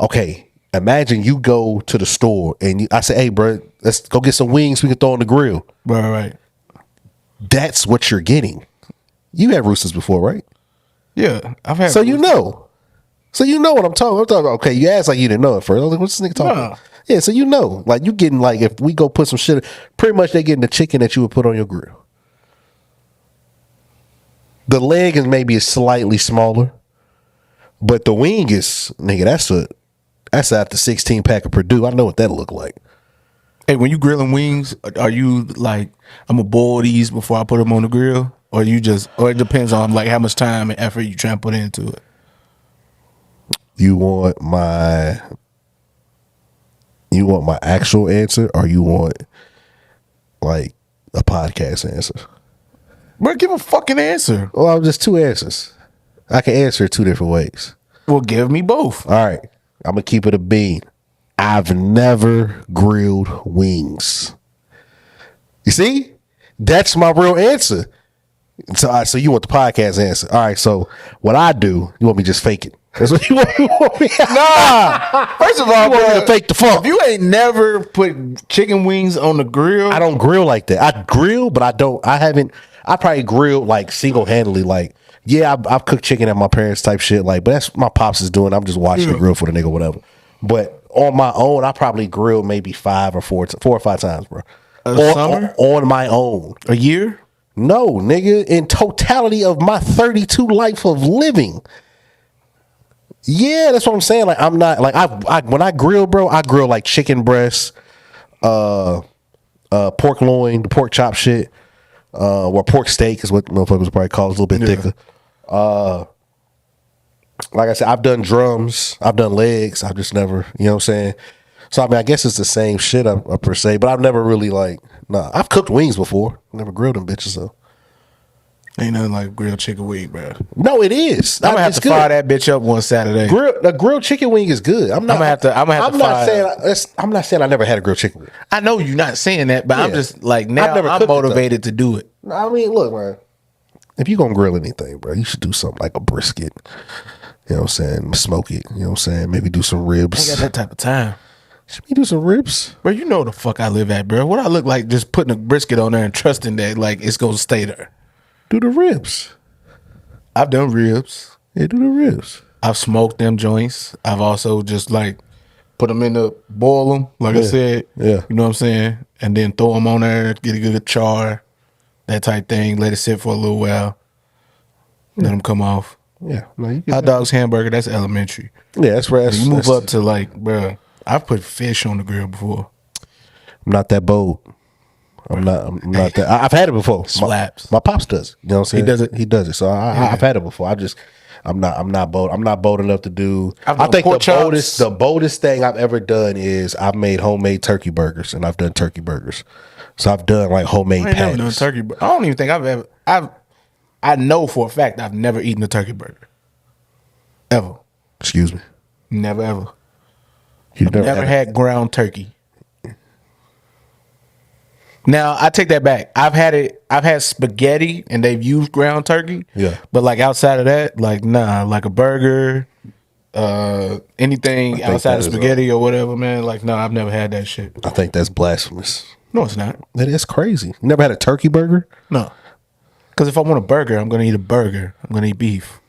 Okay, imagine you go to the store and I say, hey, bro, let's go get some wings we can throw on the grill. Right. That's what you're getting. You had roosters before, right? Yeah, I've had. So you know. So you know what I'm talking about. Okay, you asked like you didn't know it first. I was like, what's this nigga talking about? Yeah, so you know. Like you getting like if we go put some shit, pretty much they getting the chicken that you would put on your grill. The leg is maybe slightly smaller, but the wing is, nigga, that's out the 16 pack of Purdue. I know what that look like. Hey, when you grilling wings, are you like, I'm gonna boil these before I put them on the grill, or or it depends on like how much time and effort you try to put into it? You want my actual answer, or you want like a podcast answer? Bro, give a fucking answer. Well, just two answers. I can answer it two different ways. Well, give me both. All right. I'm going to keep it a bean. I've never grilled wings. You see? That's my real answer. So you want the podcast answer. All right. So what I do, you want me to just fake it? That's what you want me. Nah. First of all, you want me to fake the funk. If you ain't never put chicken wings on the grill. I don't grill like that. I grill, but I probably grilled like single-handedly. Like, yeah, I've cooked chicken at my parents' type shit. Like, but that's my pops is doing. I'm just watching the grill for the nigga, whatever. But on my own, I probably grilled maybe 4 or 5 times, bro. Summer? On my own. A year? No, nigga. In totality of my 32 life of living. Yeah, that's what I'm saying. Like, I'm not like I when I grill, bro, I grill like chicken breasts, pork loin, the pork chop shit. Or pork steak is what motherfuckers probably call it, a little bit thicker. Like I said, I've done drums, I've done legs, I've just never, you know what I'm saying? So I mean, I guess it's the same shit per se, but I've never really I've cooked wings before, never grilled them bitches though. Ain't nothing like grilled chicken wing, bro. No, it is. I'm gonna have to fire that bitch up one Saturday. The grilled chicken wing is good. I'm not saying I never had a grilled chicken wing. I know you're not saying that, but I'm just like now I'm motivated to do it. I mean, look, man. If you're gonna grill anything, bro, you should do something like a brisket. You know what I'm saying? Smoke it. You know what I'm saying? Maybe do some ribs. I ain't got that type of time. Should we do some ribs? Bro, you know the fuck I live at, bro. What I look like just putting a brisket on there and trusting that like it's gonna stay there. Do the ribs. I've done ribs. Yeah, do the ribs. I've smoked them joints. I've also just like put them in the boil them, like I said. Yeah. You know what I'm saying? And then throw them on there, get a good char, that type thing. Let it sit for a little while. Let them come off. Yeah. No, hot dogs, hamburger, that's elementary. Yeah, that's right. You move up to like, bro, I've put fish on the grill before. I'm not that bold. I'm not that. I've had it before. Slaps. My pops does. You know what I'm saying? He does it. He does it. So I've had it before. I'm not bold. I'm not bold enough to do. I think the boldest thing I've ever done is I've made homemade turkey burgers, and I've done turkey burgers. So I've done like homemade patties. Never done turkey. I don't even think I've ever. I know for a fact I've never eaten a turkey burger. Ever. Excuse me. Never ever. You've never had ground turkey. Now I take that back. I've had spaghetti and they've used ground turkey. Yeah. But like outside of that, like nah, like a burger, anything outside of spaghetti or whatever, man. Like no, I've never had that shit. I think that's blasphemous. No, it's not. That is crazy. You never had a turkey burger? No. Because if I want a burger, I'm gonna eat a burger. I'm gonna eat beef.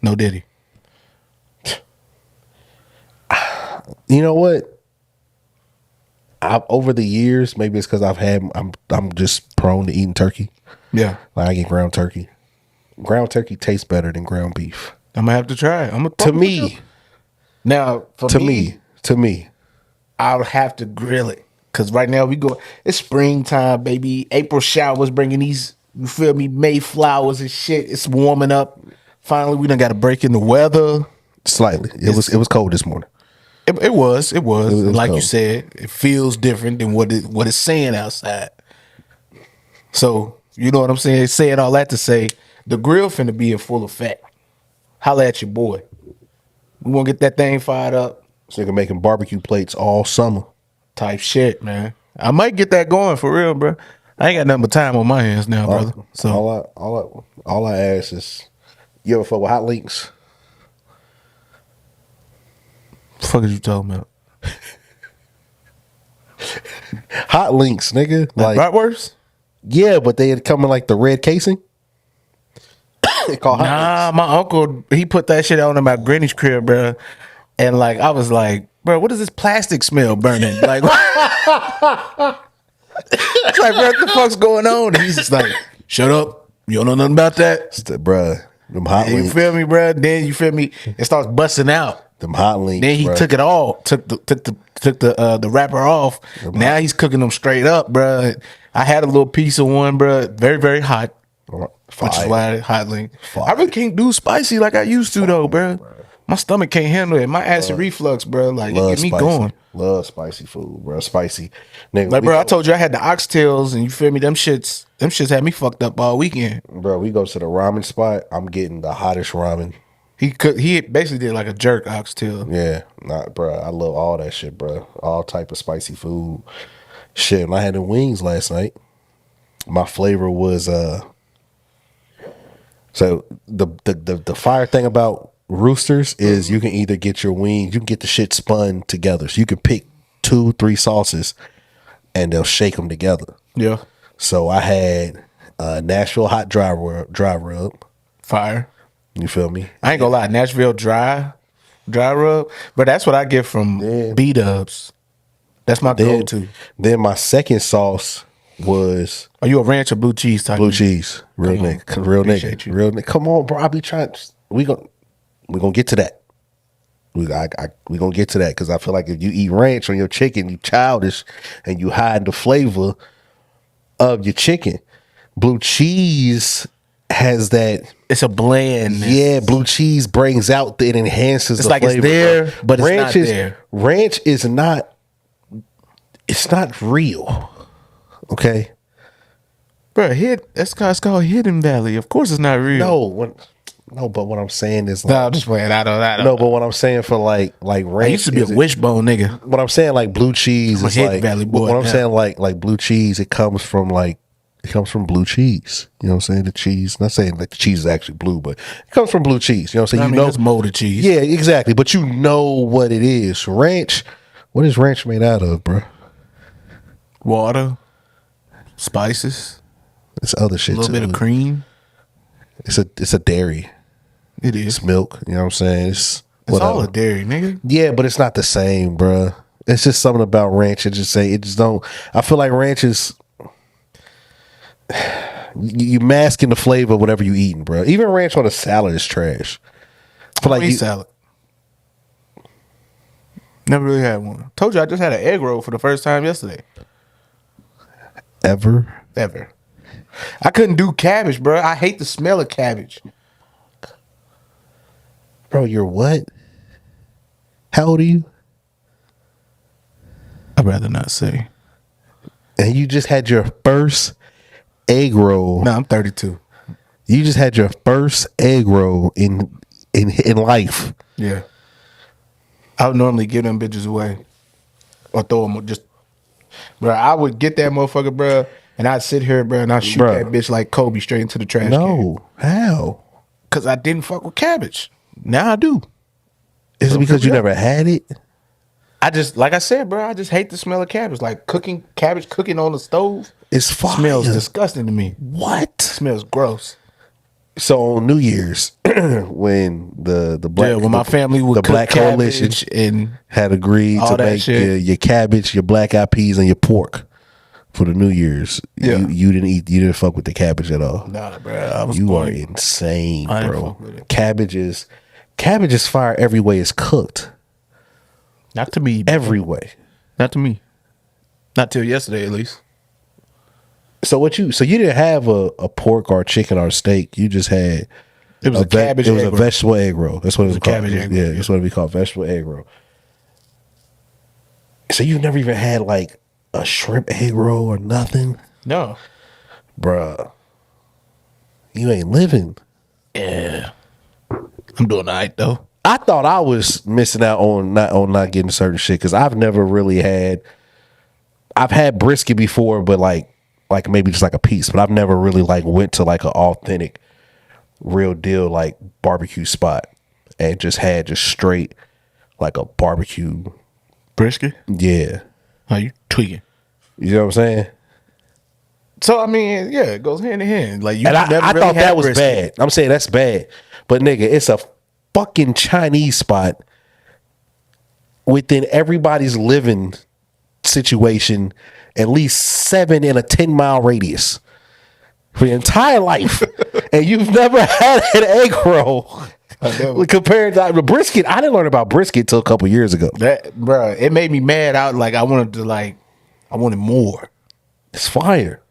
No diddy. You know what? Over the years, maybe it's because I'm just prone to eating turkey. Yeah, like I get ground turkey. Ground turkey tastes better than ground beef. I'm gonna have to try it. To me, I'll have to grill it because right now it's springtime, baby. April showers bringing these. You feel me? May flowers and shit. It's warming up. Finally, we done got a break in the weather. Slightly. It was cold this morning. It was. Like cold. You said, it feels different than what it's saying outside. So, you know what I'm saying? Saying all that to say, the grill finna be in full effect. Holla at your boy. We gonna get that thing fired up. So you can making barbecue plates all summer. Type shit, man. I might get that going for real, bro. I ain't got nothing but time on my hands now, brother. So all I ask is, you ever fuck with hot links? fuck is you talking about? Hot links, nigga. Like bratwurst? Yeah, but they had come in like the red casing. They call hot links. My uncle, he put that shit out in my granny's crib, bro. And like, I was like, bro, what is this plastic smell burning? Like, it's like, bro, what the fuck's going on? And he's just like, shut up. You don't know nothing about that. Bruh, them hot links. You feel me, bro? Then you feel me? It starts busting out. Them hot links. Then he took it all, took the wrapper off. Now he's cooking them straight up, bro. I had a little piece of one, bro. Very, very hot. Which is why hot link. I really can't do spicy like I used to though, bro. My stomach can't handle it. My acid reflux, bro. Like it get me going. Love spicy food, bro. Spicy. Nigga, like, bro, I told you I had the oxtails, and you feel me? Them shits had me fucked up all weekend. Bro, we go to the ramen spot. I'm getting the hottest ramen. He basically did like a jerk oxtail. Yeah, bro. I love all that shit, bro. All type of spicy food. Shit, when I had the wings last night, my flavor was so the fire thing about Roosters is you can either get your wings, you can get the shit spun together. So you can pick 2-3 sauces and they'll shake them together. Yeah. So I had Nashville hot dry rub. Fire. You feel me? I ain't gonna lie, Nashville dry rub, but that's what I get from B-Dubs. That's my go-to. Then my second sauce was. Are you a ranch or blue cheese type? Blue cheese, real nigga. Come on, bro. I be trying. We gonna get to that. We gonna get to that because I feel like if you eat ranch on your chicken, you childish and you hide the flavor of your chicken. Blue cheese has that. It's a blend. Yeah, blue cheese brings out it enhances the flavor. It's there, but it's not there. Ranch is not. It's not real. Okay, bro. It's called Hidden Valley. Of course, it's not real. No, but what I'm saying is, I'm just playing. I don't. No, but what I'm saying for like ranch, I used to be a wishbone nigga. What I'm saying, like blue cheese, is Hidden Valley boy. What I'm saying, like blue cheese, it comes from blue cheese. You know what I'm saying? The cheese. Not saying that the cheese is actually blue, but it comes from blue cheese. You know what I'm saying? You know, it's molded cheese. Yeah, exactly. But you know what it is. Ranch. What is ranch made out of, bro? Water, spices. It's other shit. A little bit of cream. It's a dairy. It is. It's milk. You know what I'm saying? It's all a dairy, nigga. Yeah, but it's not the same, bro. It's just something about ranch. It just don't. I feel like ranch is. You masking the flavor of whatever you eating, bro. Even ranch on a salad is trash. I feel like salad. Never really had one. Told you I just had an egg roll for the first time yesterday. Ever. I couldn't do cabbage, bro. I hate the smell of cabbage. Bro, you're what? How old are you? I'd rather not say. And you just had your first egg roll. No, I'm 32. You just had your first egg roll in life. Yeah. I would normally give them bitches away. Or throw them just. Bro, I would get that motherfucker, bro, and I'd sit here, bro, and I'd shoot that bitch like Kobe straight into the trash can. No. How? Because I didn't fuck with cabbage. Now I do. Is it because you never had it? I just, like I said, bro, I just hate the smell of cabbage. Like cabbage cooking on the stove. It's fire. Smells disgusting to me. What? It smells gross. So on New Year's, when the black when my family would the Black Coalition and had agreed to make your cabbage, your black eyed peas, and your pork for the New Year's, you didn't fuck with the cabbage at all. Nah, bro, you are insane, bro. Cabbage is fire every way it's cooked. Not to me. Every way. Not to me. Not till yesterday, at least. So you didn't have a pork or a chicken or a steak. You just had a cabbage. It was a vegetable egg roll. That's what it was called. Cabbage egg roll. Yeah, that's what we call vegetable egg roll. So you've never even had like a shrimp egg roll or nothing? No, bruh. You ain't living. Yeah, I'm doing all right though. I thought I was missing out on not getting certain shit because I've never really had. I've had brisket before, but like maybe just like a piece, but I've never really like went to like an authentic, real deal like barbecue spot and just had just straight like a barbecue. Brisket? Yeah. How you tweaking? You know what I'm saying? So I mean, yeah, it goes hand in hand. Like you And never I really thought had that was brisket. bad. I'm saying that's bad. But nigga, it's a fucking Chinese spot within everybody's living situation, at least 7 in a 10-mile radius for your entire life. And you've never had an egg roll. Compared to the brisket, I didn't learn about brisket till a couple years ago. That, bro, it made me mad. I wanted more. It's fire.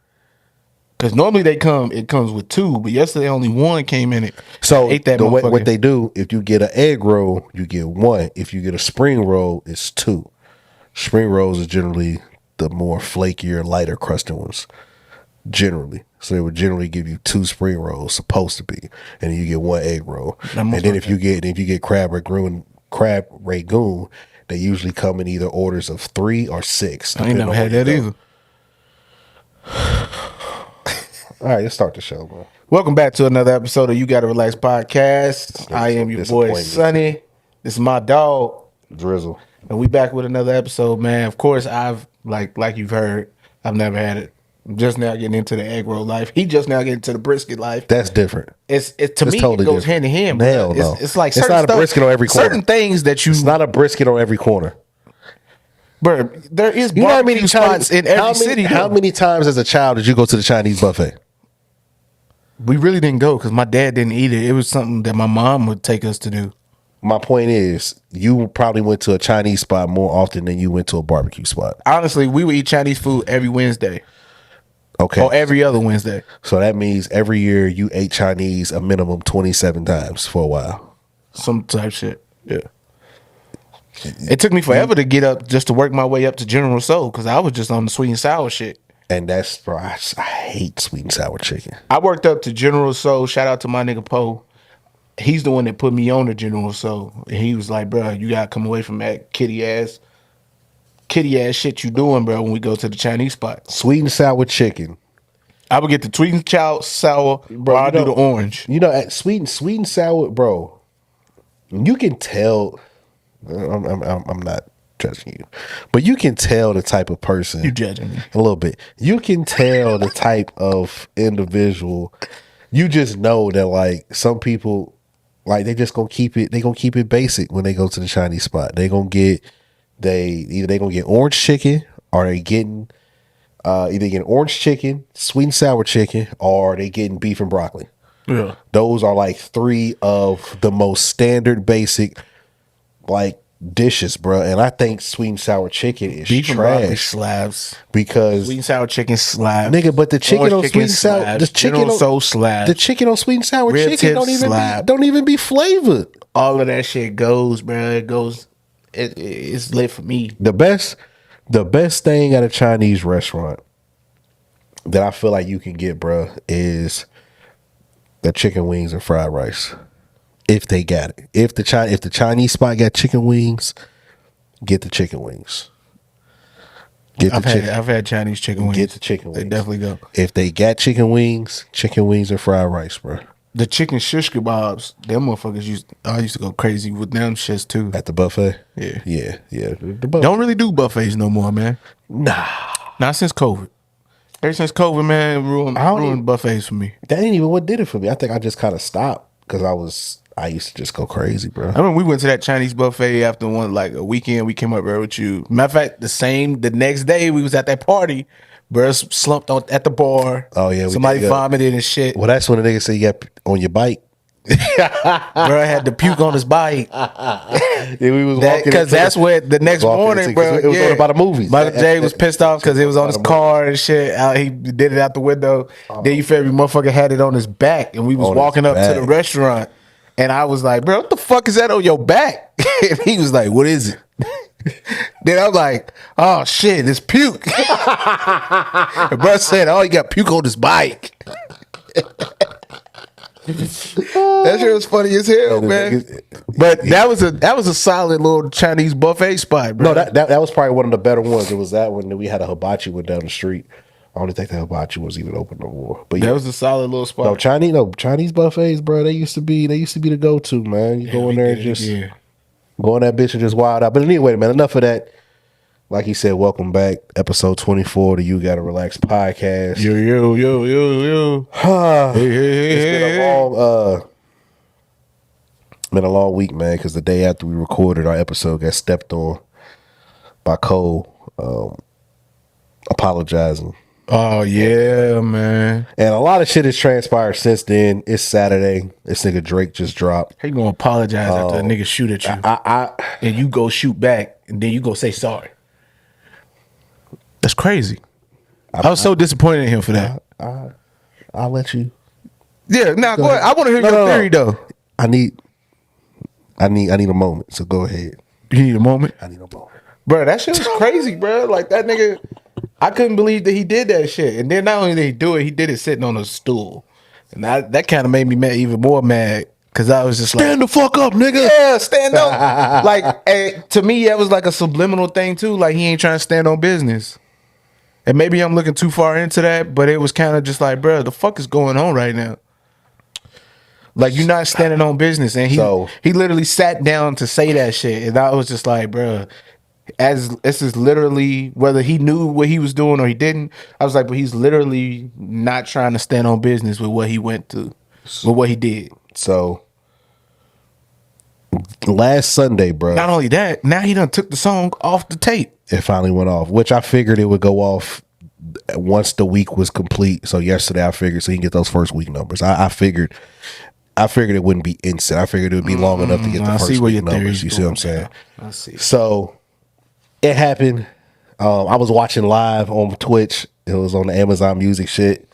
Because normally it comes with 2, but yesterday only 1 came in it. So I ate that what they do, if you get an egg roll, you get 1. If you get a spring roll, it's 2. Spring rolls is generally the more flakier, lighter crusted ones. Generally. So they would generally give you 2 spring rolls, supposed to be, and then you get 1 egg roll. And then if you get crab ragoon, they usually come in either orders of 3 or 6. I ain't never had that either. All right, let's start the show, bro. Welcome back to another episode of You Gotta Relax Podcast. I am your boy Sonny. This is my dog Drizzle, and we back with another episode, man. Of course, I've like you've heard, I've never had it. I'm just now getting into the egg roll life. He just now getting into the brisket life. That's different. It's totally it goes hand in hand. Hell no. It's like it's not a brisket on every corner. Certain things that you. It's not a brisket on every corner. Bro, there is barbecue spots in every city. How many times as a child did you go to the Chinese buffet? We really didn't go because my dad didn't eat it. It was something that my mom would take us to do. My point is, you probably went to a Chinese spot more often than you went to a barbecue spot. Honestly, we would eat Chinese food every Wednesday. Okay. Or every other Wednesday. So that means every year you ate Chinese a minimum 27 times for a while. Some type shit. Yeah. It took me forever to get up just to work my way up to General Tso because I was just on the sweet and sour shit. And that's, bro, I hate sweet and sour chicken. I worked up to General Tso. Shout out to my nigga Poe. He's the one that put me on to General Tso. And he was like, bro, you gotta come away from that kitty ass shit you doing, bro, when we go to the Chinese spot. Sweet and sour chicken. I would get the sweet and sour, bro. I do the orange. You know, at sweet and sour, bro, you can tell. I'm not judging you, but you can tell the type of person. You judging me a little bit. You can tell the type of individual. You just know that, like, some people, like, they just gonna keep it. They gonna keep it basic when they go to the Chinese spot. They gonna get orange chicken, or they getting either getting orange chicken, sweet and sour chicken, or they getting beef and broccoli. Yeah, those are like 3 of the most standard basic, like, dishes, bro. And I think sweet and sour chicken is beef trash. And broccoli slabs because sweet and sour chicken slabs, nigga. But the chicken on sweet and sour, the chicken on slabs, the chicken on sweet and sour chicken don't even be flavored. All of that shit goes, bro. It goes. It's lit for me. The best thing at a Chinese restaurant that I feel like you can get, bro, is the chicken wings and fried rice. If they got it. If the Chinese spot got chicken wings, get the chicken wings. I've had Chinese chicken wings. Get the chicken wings. They definitely go. If they got chicken wings and fried rice, bro. The chicken shish kebabs, them motherfuckers I used to go crazy with them shits too. At the buffet? Yeah. The buffet. Don't really do buffets no more, man. Nah. Not since COVID. Ever since COVID, man, ruined buffets for me. That ain't even what did it for me. I think I just kind of stopped because I used to just go crazy, bro. I remember we went to that Chinese buffet after a weekend. We came up there with you. Matter of fact, the next day we was at that party. Bro, slumped at the bar. Oh yeah, somebody vomited and shit. Well, that's when the nigga said you got on your bike. Bro, I had to puke on his bike. Yeah, we was walking because that's what the next morning, bro. It was all about the movies. Michael J was pissed off because it was on his car and shit. He did it out the window. Then you feel me, motherfucker had it on his back, and we was walking up to the restaurant, and I was like, bro, what the fuck is that on your back? And he was like, what is it? Then I'm like, oh shit, it's puke. And bro said, oh, he got puke on his bike. That shit was funny as hell, man. But that was a solid little Chinese buffet spot, bro. No, that was probably one of the better ones. It was that one that we had a hibachi one down the street. I don't think the hibachi was even open no more. But that was a solid little spot. Chinese buffets, bro. They used to be the go to, man. You go in there and just Go on that bitch and just wild out. But anyway, man, enough of that. Like he said, welcome back. Episode 24 to You Gotta Relax podcast. Yo. It's been a Hey. long week, man, because the day after we recorded our episode got stepped on by Cole, apologizing. Oh, yeah, man. And a lot of shit has transpired since then. It's Saturday. This nigga Drake just dropped. How you gonna apologize after a nigga shoot at you? And you go shoot back, and then you go say sorry. That's crazy. I was so disappointed in him for that. I'll let you. Yeah, nah, go ahead. I want to hear your theory, though. I need a moment. So go ahead. You need a moment? I need a moment. Bro, that shit was crazy, bro. Like, that nigga, I couldn't believe that he did that shit. And then not only did he do it, he did it sitting on a stool. And that kind of made me even more mad. Because I was just stand the fuck up, nigga. Yeah, stand up. Like, to me, that was like a subliminal thing, too. Like, he ain't trying to stand on business. And maybe I'm looking too far into that, but it was kind of just like, bro, the fuck is going on right now? Like, you're not standing on business. And he literally sat down to say that shit. And I was just like, bro, as this is literally, whether he knew what he was doing or he didn't, I was like, but he's literally not trying to stand on business with what he went through, with what he did. So, last Sunday, bro. Not only that, now he done took the song off the tape. It finally went off, which I figured it would go off once the week was complete. So yesterday I figured so he can get those first week numbers. I figured it wouldn't be instant. I figured it would be long enough to get the first week numbers. You see what I'm saying? I see. So it happened. I was watching live on Twitch. It was on the Amazon Music shit.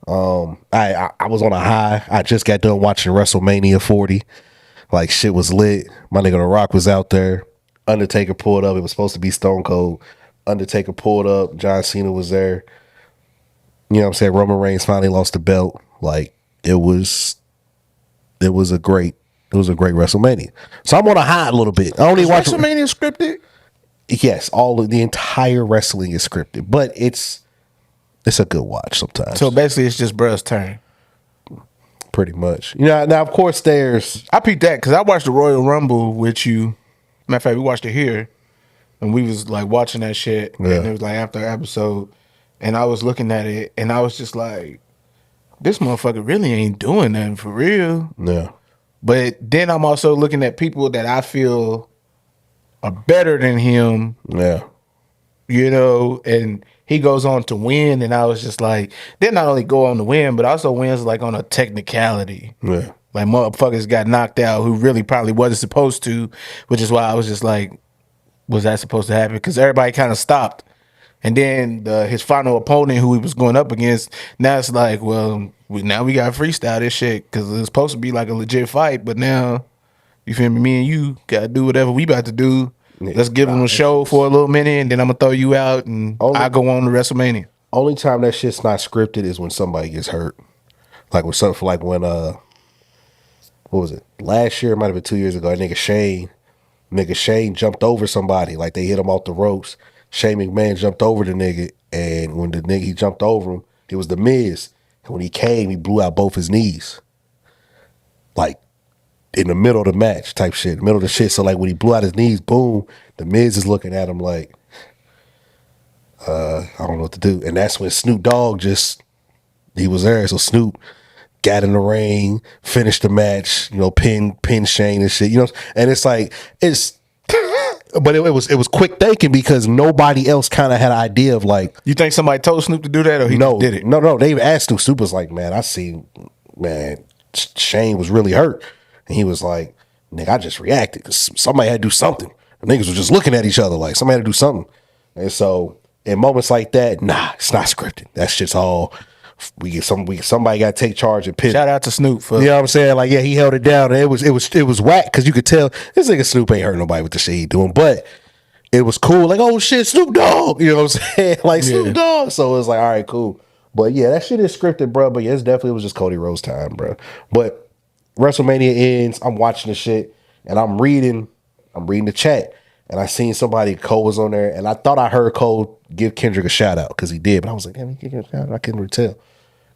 I was on a high. I just got done watching WrestleMania 40. Like, shit was lit. My nigga The Rock was out there. Undertaker pulled up. It was supposed to be Stone Cold. Undertaker pulled up. John Cena was there. You know what I'm saying? Roman Reigns finally lost the belt. Like, it was a great WrestleMania. So I'm on a high a little bit. I only watch WrestleMania scripted? Yes, all of the entire wrestling is scripted, but it's a good watch sometimes. So basically, it's just bruh's turn. Pretty much. You know, now of course I peeped that because I watched the Royal Rumble with you. Matter of fact, we watched it here, and we was like watching that shit, and it was like after an episode, and I was looking at it, and I was just like, this motherfucker really ain't doing nothing for real. Yeah. But then I'm also looking at people that I feel are better than him. Yeah. You know, and he goes on to win, and I was just like, they not only go on to win, but also wins like on a technicality. Yeah. Like, motherfuckers got knocked out who really probably wasn't supposed to, which is why I was just like, was that supposed to happen? Because everybody kind of stopped. And then his final opponent who he was going up against, now it's like, well, now we got to freestyle this shit because it's supposed to be like a legit fight, but now, you feel me? Me and you got to do whatever we about to do. Let's give him a show for a little minute, and then I'm going to throw you out, and I go on to WrestleMania. Only time that shit's not scripted is when somebody gets hurt. Like when something like when what was it? Last year, it might have been 2 years ago. Nigga Shane jumped over somebody. Like they hit him off the ropes. Shane McMahon jumped over the nigga, and when the nigga he jumped over him, it was the Miz. And when he came, he blew out both his knees. Like in the middle of the match type shit. In the middle of the shit. So like when he blew out his knees, boom, the Miz is looking at him like, I don't know what to do. And that's when Snoop Dogg he was there. So Snoop got in the ring, finished the match, you know, pin Shane and shit, you know. And it's like, but it was quick thinking because nobody else kind of had an idea of like. You think somebody told Snoop to do that or he just did it? No. They even asked Snoop. Snoop was like, man, Shane was really hurt. And he was like, nigga, I just reacted because somebody had to do something. The niggas were just looking at each other like somebody had to do something. And so in moments like that, nah, it's not scripted. That shit's all. Somebody got to take charge and pitch. Shout out to Snoop for, you know what I'm saying? Like, yeah, he held it down. And it was whack because you could tell this nigga Snoop ain't hurt nobody with the shit he doing. But it was cool. Like, oh shit, Snoop Dogg. You know what I'm saying? Like Snoop Dogg. So it was like, all right, cool. But yeah, that shit is scripted, bro. But yeah, it definitely was just Cody Rhodes time, bro. But WrestleMania ends. I'm watching the shit and I'm reading the chat. And I seen somebody, Cole was on there, and I thought I heard Cole give Kendrick a shout out because he did. But I was like, damn, he gave him a shout out. I couldn't really tell.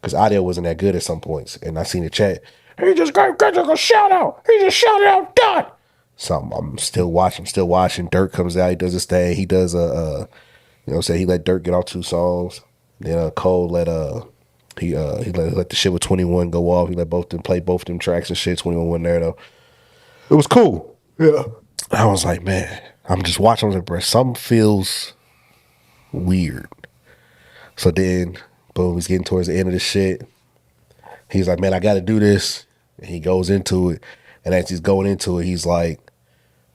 Because audio wasn't that good at some points. And I seen the chat. He just gave Kendrick a shout out. He just shouted out done. So I'm still watching. Dirk comes out, he does his thing. He does you know what I'm saying? He let Dirk get off 2 songs. Then Cole let he let the shit with 21 go off. He let both them play both them tracks and shit. 21 wasn't there though. It was cool. Yeah. I was like, man, I'm just watching. I was like, bro, something feels weird. So then, boom, he's getting towards the end of the shit. He's like, man, I got to do this. And he goes into it. And as he's going into it, he's like,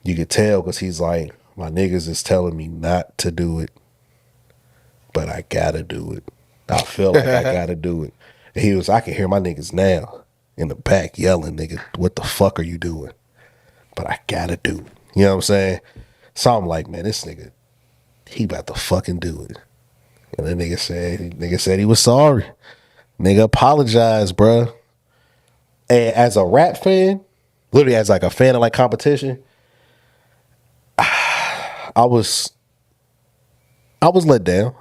you could tell because he's like, my niggas is telling me not to do it, but I got to do it. I feel like I got to do it. And I can hear my niggas now in the back yelling, nigga, what the fuck are you doing? But I got to do it. You know what I'm saying? So I'm like, man, this nigga, he about to fucking do it. And the nigga said he was sorry. Nigga apologized, bruh. And as a rap fan, literally as like a fan of like competition, I was let down.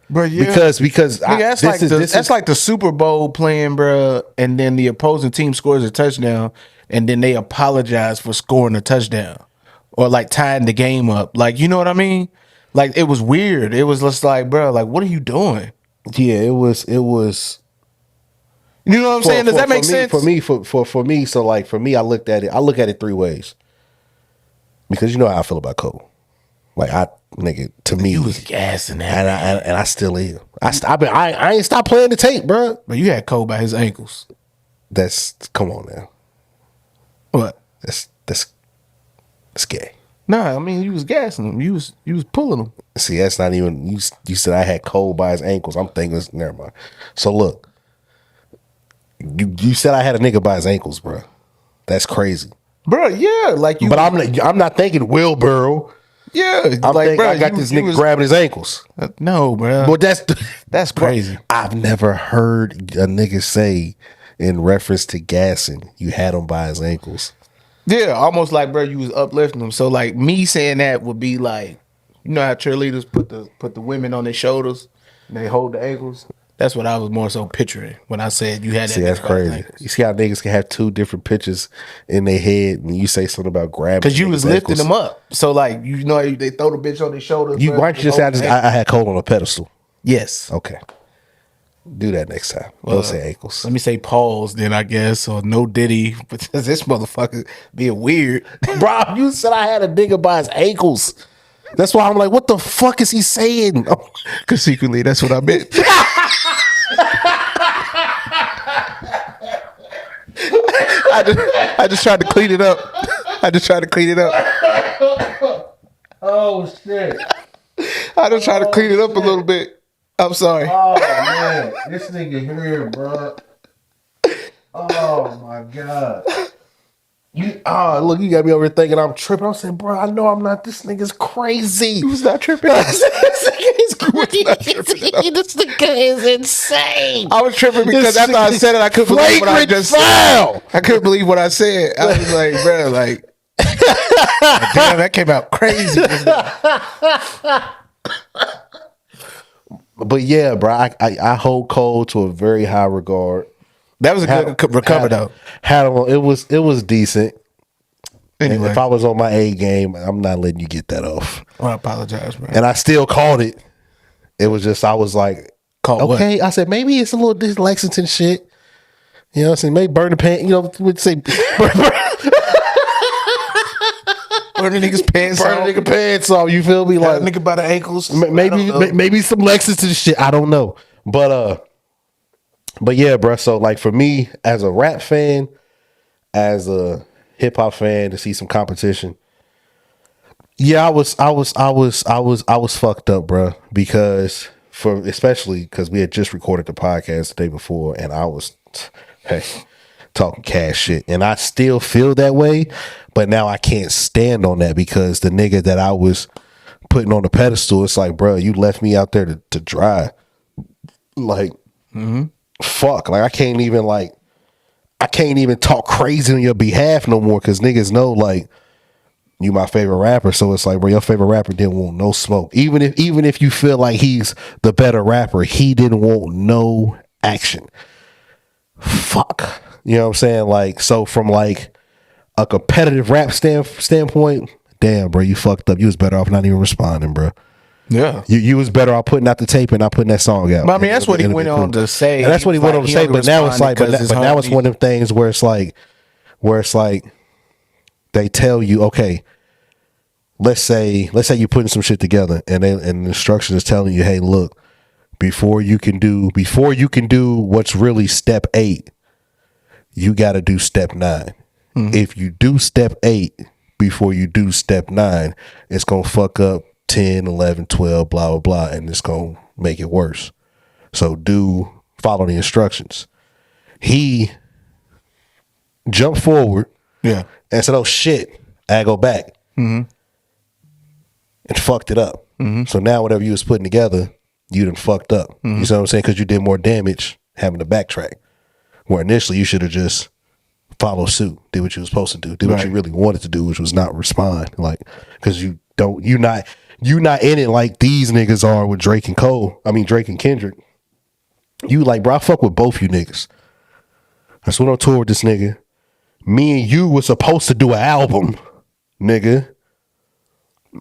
Bro, yeah. Because nigga, that's like the Super Bowl playing, bro, and then the opposing team scores a touchdown, and then they apologize for scoring a touchdown. Or like tying the game up. Like, you know what I mean? Like, it was weird. It was just like, bro, like, what are you doing? Yeah, it was. You know what I'm saying? Does that make sense? For me, so like for me, I look at it 3 ways. Because you know how I feel about Cole. Like to me, you was gassing that, and I still am. I ain't stopped playing the tape, bro. But you had Cole by his ankles. Come on now. What? That's gay. Nah, I mean, you was gassing him. You was pulling him. See, that's not even you said I had Cole by his ankles. I'm thinking, never mind. So look, you said I had a nigga by his ankles, bro. That's crazy, bro. Yeah, like you. But I'm not thinking Will Burrow. Yeah, I'm like, bro, I got this nigga grabbing his ankles. No, bro. But that's crazy. Bro, I've never heard a nigga say in reference to gassing, you had him by his ankles. Yeah, almost like, bro, you was uplifting them. So like me saying that would be like, you know how cheerleaders put the women on their shoulders and they hold the ankles. That's what I was more so picturing when I said you had that. See, that's crazy. You see how niggas can have 2 different pictures in their head and you say something about grabbing. Because you was lifting them up. So like, you know, they throw the bitch on their shoulders. Why don't you just say I had Cole on a pedestal? Yes. Okay. Do that next time. Don't say ankles. Let me say pause then, I guess, or no Diddy. But this motherfucker being weird. Bro, you said I had a nigga by his ankles. That's why I'm like, what the fuck is he saying? Because secretly, that's what I meant. I just tried to clean it up. Oh, shit. I just tried to clean it up a little bit. I'm sorry. Oh, man. This nigga here, bro. Oh, my God. Look, you got me over here thinking I'm tripping. I'm saying, bro, I know I'm not. This nigga's crazy. He was not tripping. This nigga is crazy. This nigga is insane. I was tripping because after I said it, I couldn't believe what I just said. I couldn't believe what I said. I was like, bro, like, damn, that came out crazy. But yeah, bro, I hold Cole to a very high regard. That was a good recover though. It was decent. Anyway, if I was on my A game, I'm not letting you get that off. I apologize, man. And I still called it. It was just I was like, okay. What? I said maybe it's a little this Lexington shit. You know what I'm saying? Maybe burn the pants. You know, would say burn the nigga's pants off. Burn the nigga pants off. You feel me? Like nigga by the ankles. Maybe some Lexington shit. I don't know. But yeah, bro. So like for me, as a rap fan, as a hip hop fan, to see some competition, yeah, I was fucked up, bro. Because especially because we had just recorded the podcast the day before, and I was talking cash shit, and I still feel that way, but now I can't stand on that because the nigga that I was putting on the pedestal, it's like, bro, you left me out there to dry, like. Mm-hmm. Fuck, like I can't even talk crazy on your behalf no more because niggas know like you my favorite rapper. So it's like, bro, your favorite rapper didn't want no smoke. Even if you feel like he's the better rapper, he didn't want no action. Fuck, you know what I'm saying? Like, so from like a competitive rap standpoint, damn, bro, you fucked up. You was better off not even responding, bro. Yeah. You was better off putting out the tape and not putting that song out. But I mean, that's what he went on to say. And that's what he went on to say. But now it's like, but now it's one of them things where it's like they tell you, okay, let's say you're putting some shit together, and the instruction is telling you, hey, look, before you can do what's really step 8, you got to do step 9. If you do step 8 before you do step 9, it's gonna fuck up 10, 11, 12, blah blah blah, and it's gonna make it worse. So follow the instructions. He jumped forward, and said, "Oh shit, I go back," and fucked it up. So now whatever you was putting together, you done fucked up. You see what I'm saying? Because you did more damage having to backtrack. Where initially you should have just followed suit, did what you was supposed to do, did what you really wanted to do, which was not respond. Like, because you not in it like these niggas are with Drake and Kendrick. You like, bro, I fuck with both you niggas. I went on tour with this nigga. Me and you were supposed to do an album, nigga.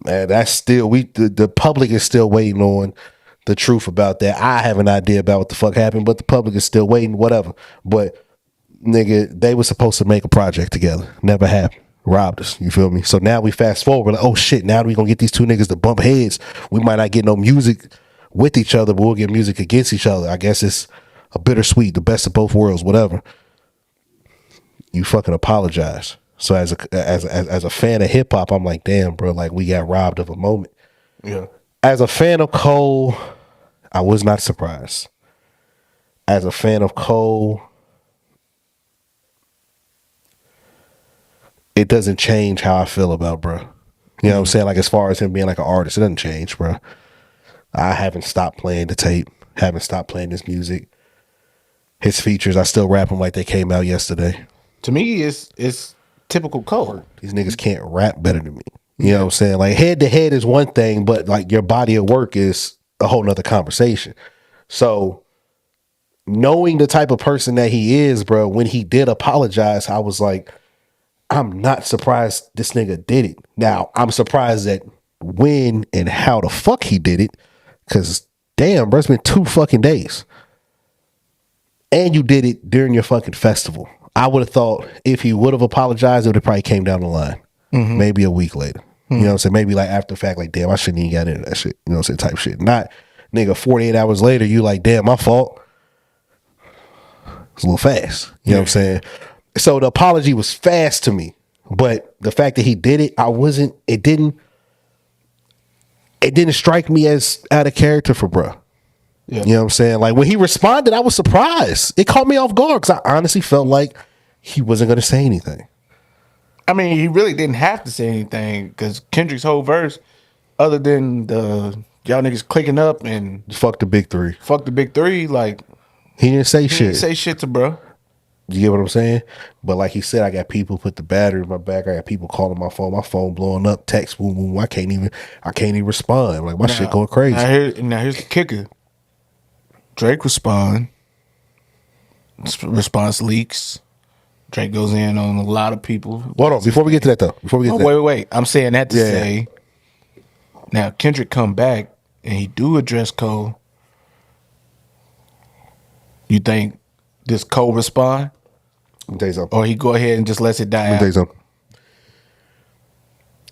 Man, that's still the public is still waiting on the truth about that. I have an idea about what the fuck happened, but the public is still waiting, whatever. But nigga, they were supposed to make a project together. Never happened. Robbed us. You feel me? So now we fast forward. Like, oh shit, now we gonna get these two niggas to bump heads. We might not get no music with each other, but we'll get music against each other. I guess it's a bittersweet, the best of both worlds, whatever. You fucking apologize. So as a fan of hip hop, I'm like, damn, bro, like we got robbed of a moment. Yeah. As a fan of Cole, I was not surprised. As a fan of Cole, it doesn't change how I feel about bro. You know what I'm saying? Like, as far as him being like an artist, it doesn't change, bro. I haven't stopped playing the tape, haven't stopped playing his music. His features, I still rap them like they came out yesterday. To me, it's typical Cole. These niggas can't rap better than me. You know what I'm saying? Like, head to head is one thing, but like your body of work is a whole nother conversation. So knowing the type of person that he is, bro, when he did apologize, I was like, I'm not surprised this nigga did it. Now, I'm surprised at when and how the fuck he did it. Cause damn, bro, it's been 2 fucking days. And you did it during your fucking festival. I would have thought if he would have apologized, it would have probably came down the line. Maybe a week later. You know what I'm saying? Maybe like after the fact, like, damn, I shouldn't even got into that shit. You know what I'm saying? Type shit. Not, nigga, 48 hours later, you like, damn, my fault. It's a little fast. You know what I'm saying? So the apology was fast to me. But the fact that he did it, it didn't strike me as out of character for bruh. Yeah. You know what I'm saying? Like, when he responded, I was surprised. It caught me off guard because I honestly felt like he wasn't going to say anything. I mean, he really didn't have to say anything because Kendrick's whole verse, other than the y'all niggas clicking up and fuck the big three, like, he didn't say shit. He didn't say shit to bro. You get what I'm saying? But like he said, I got people put the battery in my back. I got people calling my phone blowing up, text, boom, boom. I can't even respond. Like, my shit going crazy. Now here's the kicker. Drake response leaks. Drake goes in on a lot of people. Hold on, before we get to that though. Wait. I'm saying that to say, now Kendrick come back and he do address Cole. You think this Cole respond? Let me tell you something. Or he go ahead and just lets it die out? Let me tell you something.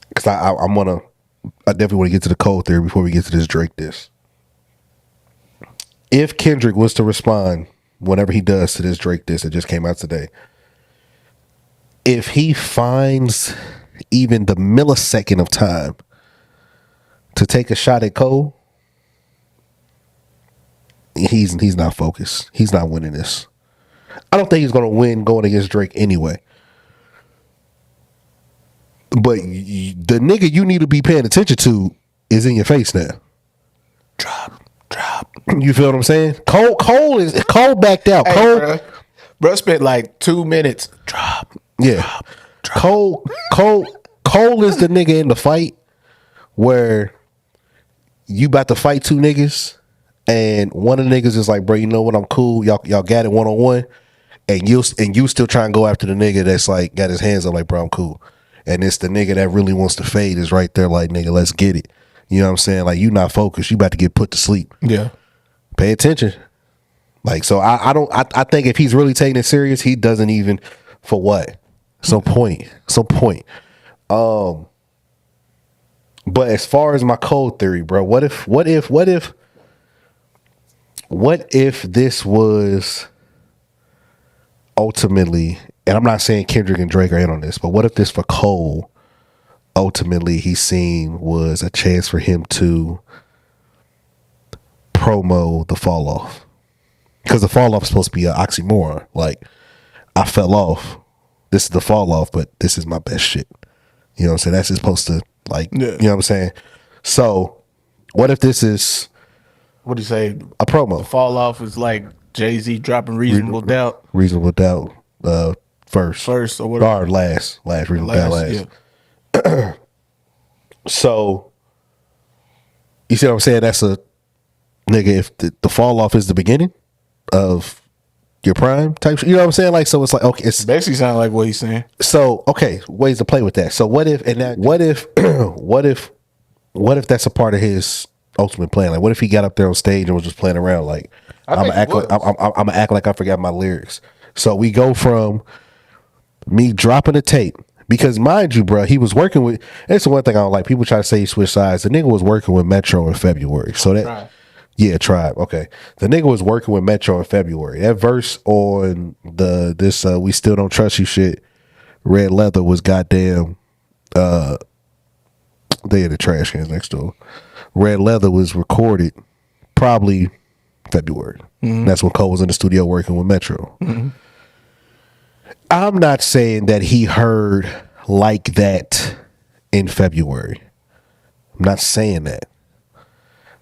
Because I definitely want to get to the Cole theory before we get to this Drake diss. If Kendrick was to respond whenever he does to this Drake diss that just came out today, if he finds even the millisecond of time to take a shot at Cole, he's not focused. He's not winning this. I don't think he's going to win going against Drake anyway. But the nigga you need to be paying attention to is in your face now. Drop. You feel what I'm saying? Cole backed out. Hey, bro spent like 2 minutes. Drop. Yeah. Cole is the nigga in the fight where you about to fight 2 niggas and one of the niggas is like, bro, you know what? I'm cool. Y'all got it 1-on-1. and you still try and go after the nigga that's like got his hands up like, bro, I'm cool. And it's the nigga that really wants to fade is right there like, nigga, let's get it. You know what I'm saying? Like, you not focused. You about to get put to sleep. Yeah. Pay attention. Like, so I think if he's really taking it serious, he doesn't even, for what? Some point. But as far as my code theory, bro, what if this was ultimately, and I'm not saying Kendrick and Drake are in on this, but what if this for Cole, ultimately he seen was a chance for him to promo the fall off? Because the fall off is supposed to be an oxymoron. Like, I fell off. This is the fall off, but this is my best shit. You know what I'm saying? That's just supposed to, like, You know what I'm saying? So, what if this is, what do you say? A promo. The fall off is like Jay-Z dropping Reasonable Doubt. Reasonable Doubt, first or whatever. Or last Reasonable Doubt last. Yeah. So, you see what I'm saying? That's a, nigga, if the fall off is the beginning of your prime type shit, you know what I'm saying? Like, so it's like, okay, it's basically sound like what he's saying. So, okay, ways to play with that. So what if what if that's a part of his ultimate plan? Like, what if he got up there on stage and was just playing around? Like, I'm gonna act like I forgot my lyrics. So we go from me dropping a tape, because mind you, bro, he was working with. That's the one thing I don't like. People try to say he switched sides. The nigga was working with Metro in February. So that. Right. Yeah, Tribe. Okay. The nigga was working with Metro in February. That verse on this We Still Don't Trust You shit, Red Leather, was goddamn they in the trash cans next door. Red Leather was recorded probably February. Mm-hmm. That's when Cole was in the studio working with Metro. Mm-hmm. I'm not saying that he heard like that in February. I'm not saying that.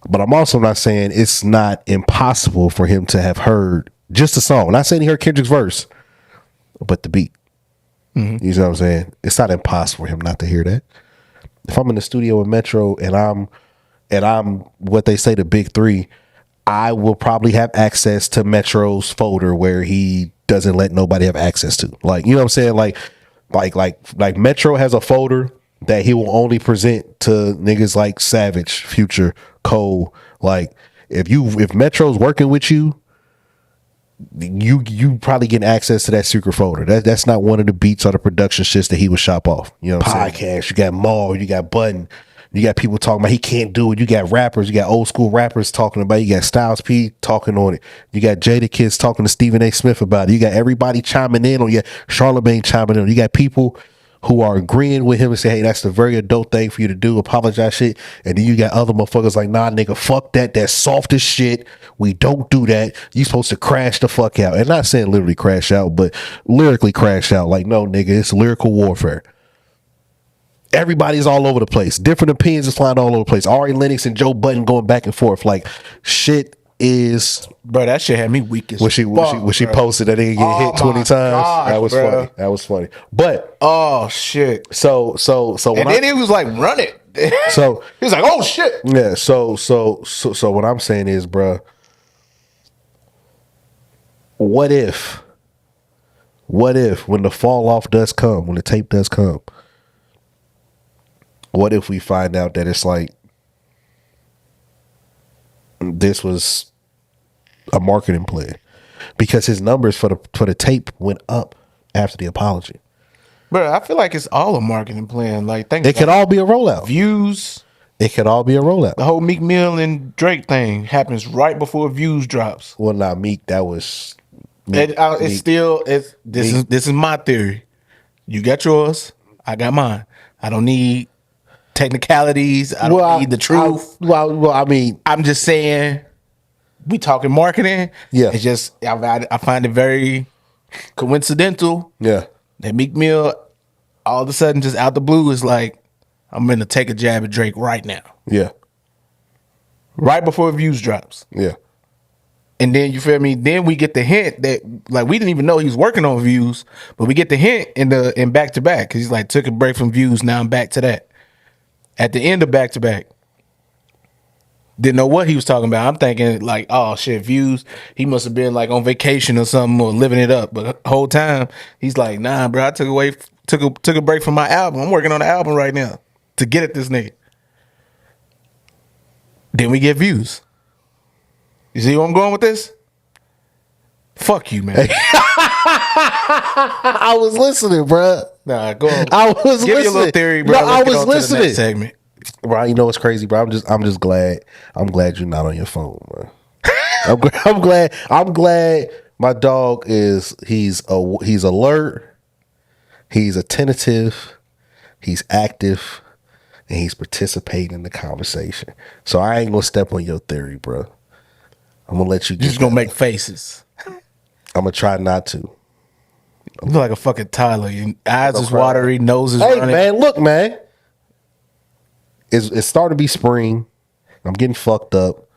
But I'm also not saying it's not impossible for him to have heard just the song. I'm not saying he heard Kendrick's verse, but the beat. Mm-hmm. You know what I'm saying? It's not impossible for him not to hear that. If I'm in the studio with Metro and I'm what they say the big three, I will probably have access to Metro's folder where he doesn't let nobody have access to. Like, you know what I'm saying? Like Metro has a folder that he will only present to niggas like Savage, Future, Cole. Like, if Metro's working with you, you probably getting access to that secret folder. That's not one of the beats or the production shits that he would shop off. You know what I'm saying? Podcast, you got Maul, you got Button, you got people talking about he can't do it. You got rappers, you got old school rappers talking about it. You got Styles P talking on it. You got Jada Kids talking to Stephen A. Smith about it. You got everybody chiming in on you. Charlemagne chiming in. You got people who are agreeing with him and say, hey, that's the very adult thing for you to do, apologize shit. And then you got other motherfuckers like, nah, nigga, fuck that. That's soft as shit. We don't do that. You supposed to crash the fuck out. And not saying literally crash out, but lyrically crash out. Like, no, nigga, it's lyrical warfare. Everybody's all over the place. Different opinions is flying all over the place. Ari Lennox and Joe Budden going back and forth. Like, shit is, bro, that shit had me weak as when she posted that nigga get hit 20 times. Gosh, that was bro. funny. That was funny. But oh shit. So and then he was like, run it. So he was like, oh shit. Yeah. So what I'm saying is, bro, what if when the fall off does come, when the tape does come, what if we find out that it's like this was a marketing plan? Because his numbers for the tape went up after the apology. Bro, I feel like it's all a marketing plan. Like, it could all be a rollout. Views. It could all be a rollout. The whole Meek Mill and Drake thing happens right before Views drops. Well, not Meek. That was. This is my theory. You got yours. I got mine. I don't need technicalities. I don't need the truth. I mean, I'm just saying, we talking marketing. Yeah, it's just I find it very coincidental. Yeah, that Meek Mill all of a sudden just out the blue is like, I'm gonna take a jab at Drake right now. Yeah, right before Views drops. Yeah, and then you feel me. Then we get the hint that like we didn't even know he was working on Views, but we get the hint in back to back because he's like took a break from Views. Now I'm back to that. At the end of back to back, Didn't know what he was talking about. I'm thinking like, oh shit, views. He must have been like on vacation or something or living it up. But the whole time he's like, nah, bro, I took a break from my album. I'm working on the album right now to get at this nigga. Then we get views. You see where I'm going with this? Fuck you, man. I was listening, bro. Nah, go on. I was Give listening. your little theory, bro. No, Let's I get was on to the listening. next segment. Bro, you know what's crazy, bro? I'm just glad. I'm glad you're not on your phone, bro. I'm glad my dog he's alert, he's attentive, he's active, and he's participating in the conversation. So I ain't gonna step on your theory, bro. I'm gonna let you You're just gonna make faces. I'm gonna try not to. You look like a fucking Tyler. Your eyes is cry. watery, nose is Hey running. man, look, man. It's starting to be spring. I'm getting fucked up.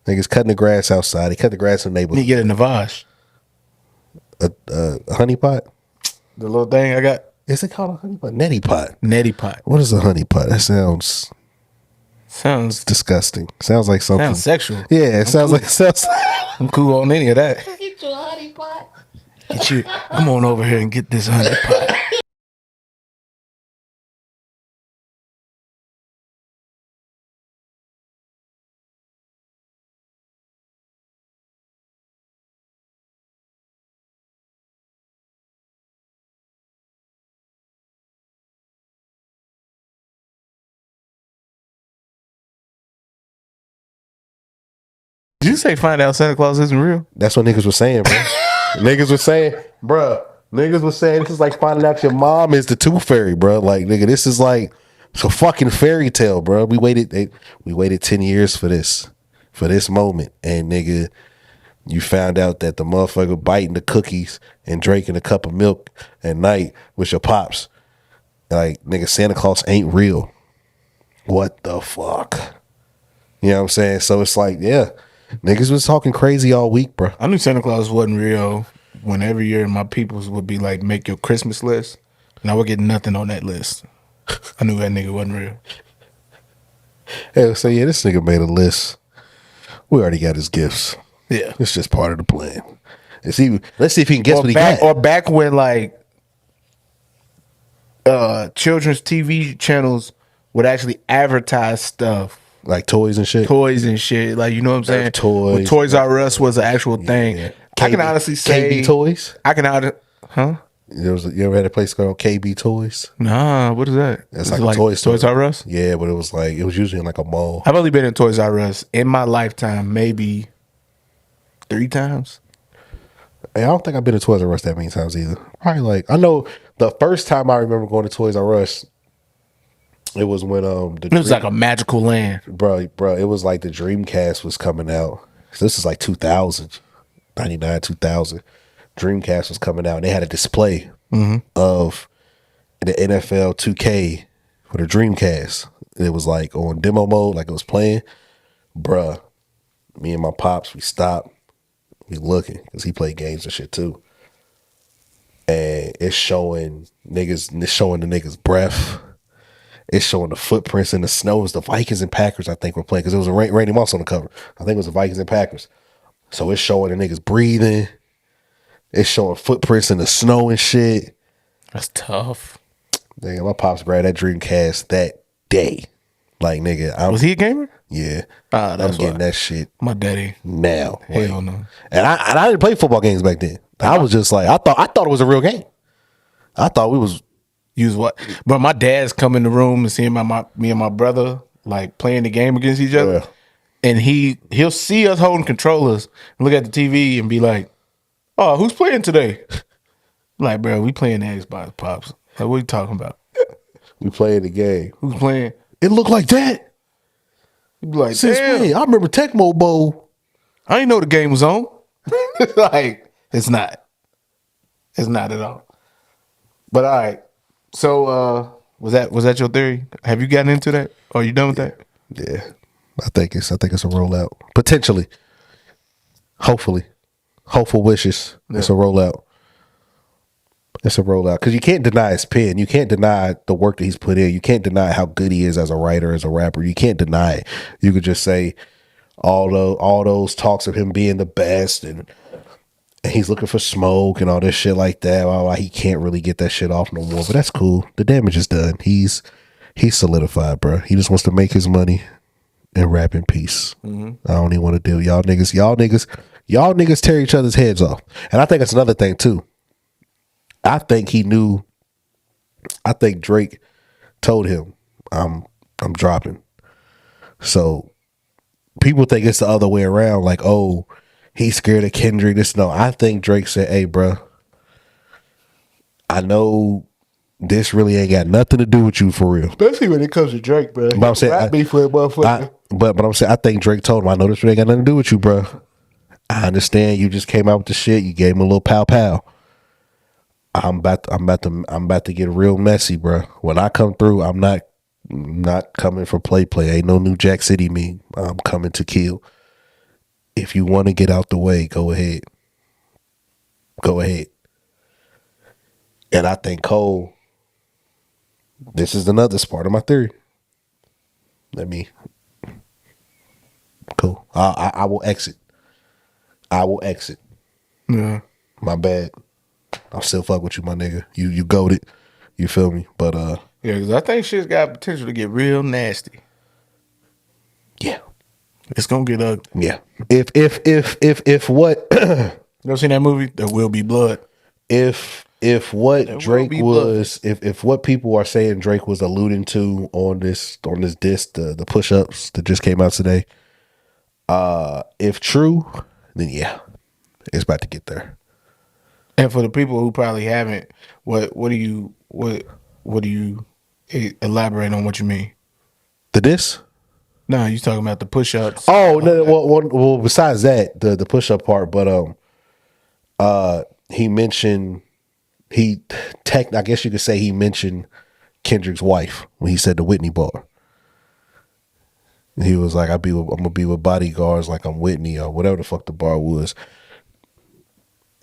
Niggas cutting the grass outside. They cut the grass in the You neighborhood. get a Navage. A honey pot? The little thing I got. Is it called a honey pot? Neti pot. Neti pot. What is a honey pot? That sounds Sounds disgusting. Sounds like something. sexual. Yeah, it sounds like I'm cool on any of that. Get your honey pot. Get you. Come on over here and get this honey pot. Did you say find out Santa Claus isn't real? That's what niggas were saying, bro. Niggas were saying, bruh. Niggas were saying this is like finding out your mom is the tooth fairy, bro. Like, nigga, this is like it's a fucking fairy tale, bro. We waited 10 years for this moment, and nigga, you found out that the motherfucker biting the cookies and drinking a cup of milk at night with your pops. Like, nigga, Santa Claus ain't real. What the fuck? You know what I'm saying? So it's like, yeah, niggas was talking crazy all week, bro. I knew Santa Claus wasn't real when every year my peoples would be like, make your Christmas list, and I would get nothing on that list. I knew that nigga wasn't real. Hey, so yeah, this nigga made a list. We already got his gifts. Yeah. It's just part of the plan. Let's see if he can guess what he got. Or back when like children's TV channels would actually advertise stuff. Like toys and shit. Toys and shit. Like, you know what I'm saying? Toys. When Toys R Us was an actual thing. Yeah. I can honestly say KB Toys. Huh? You ever had a place called KB Toys? Nah, what is that? It's Is it like a toy store. Toys R Us? Yeah, but it was usually in like a mall. I've only been in Toys R Us in my lifetime, maybe 3 times. Hey, I don't think I've been to Toys R Us that many times either. Probably I know the first time I remember going to Toys R Us, it was when It was like a magical land. bro, it was like the Dreamcast was coming out. So this is like 2000, 99, 2000. Dreamcast was coming out, and they had a display of the NFL 2K for the Dreamcast. It was like on demo mode, like it was playing. Bruh, me and my pops, we stopped. We looking, because he played games and shit too. And it's showing the niggas' breath. It's showing the footprints in the snow. It was the Vikings and Packers, I think, were playing, because it was a Randy Moss on the cover. I think it was the Vikings and Packers. So it's showing the niggas breathing. It's showing footprints in the snow and shit. That's tough. Nigga, my pops grabbed that Dreamcast that day. Like, nigga, Was he a gamer? Yeah. That's I'm getting why. that shit My daddy. now. Hell no. And I didn't play football games back then. I was just like, I thought it was a real game. I thought we was Use what? But my dad's come in the room and seeing me and my brother like playing the game against each other. Yeah. And he'll see us holding controllers and look at the TV and be like, "Oh, who's playing today?" I'm like, bro, we playing the Xbox, pops. Like, what are you talking about? we playing the game. Who's playing? It looked like that. You be like, Since damn, when? I remember Tecmo Bowl. I didn't know the game was on. Like, it's not. It's not at all. But all right. So was that your theory? Have you gotten into that? Are you done with that? Yeah. I think it's a rollout. Potentially. Hopefully. Hopeful wishes. Yeah. It's a rollout. It's a rollout. Because you can't deny his pen. You can't deny the work that he's put in. You can't deny how good he is as a writer, as a rapper. You can't deny it. You could just say, all those talks of him being the best, and he's looking for smoke and all this shit like that. Why he can't really get that shit off no more. But that's cool. The damage is done. He's solidified, bro. He just wants to make his money and rap in peace. I don't even want to deal. Y'all niggas tear each other's heads off. And I think that's another thing too. I think he knew. I think Drake told him, I'm dropping. So people think it's the other way around. Like, oh, he's scared of Kendrick. No, I think Drake said, hey, bro, I know this really ain't got nothing to do with you for real. Especially when it comes to Drake, bro. But I'm saying, but I'm saying, I think Drake told him, I know this really ain't got nothing to do with you, bro. I understand you just came out with the shit. You gave him a little pow pow. I'm about to get real messy, bro. When I come through, I'm not coming for play. Ain't no New Jack City me. I'm coming to kill. If you want to get out the way, go ahead. Go ahead. And I think Cole, this is another part of my theory. Cool. I will exit. Yeah. My bad. I'll still fuck with you, my nigga. You goated. You feel me? But yeah, because I think shit's got potential to get real nasty. Yeah. It's gonna get ugly. Yeah. If what You ever seen that movie? There Will Be Blood. If what Drake was, if what people are saying Drake was alluding to on this disc, the push-ups that just came out today, if true, then yeah, it's about to get there. And for the people who probably haven't, what do you elaborate on what you mean? The disc? No, you talking about the push-ups. Oh no, well besides that, the push-up part, but he mentioned I guess you could say he mentioned Kendrick's wife when he said the Whitney bar. He was like, I'm gonna be with bodyguards like I'm Whitney or whatever the fuck the bar was.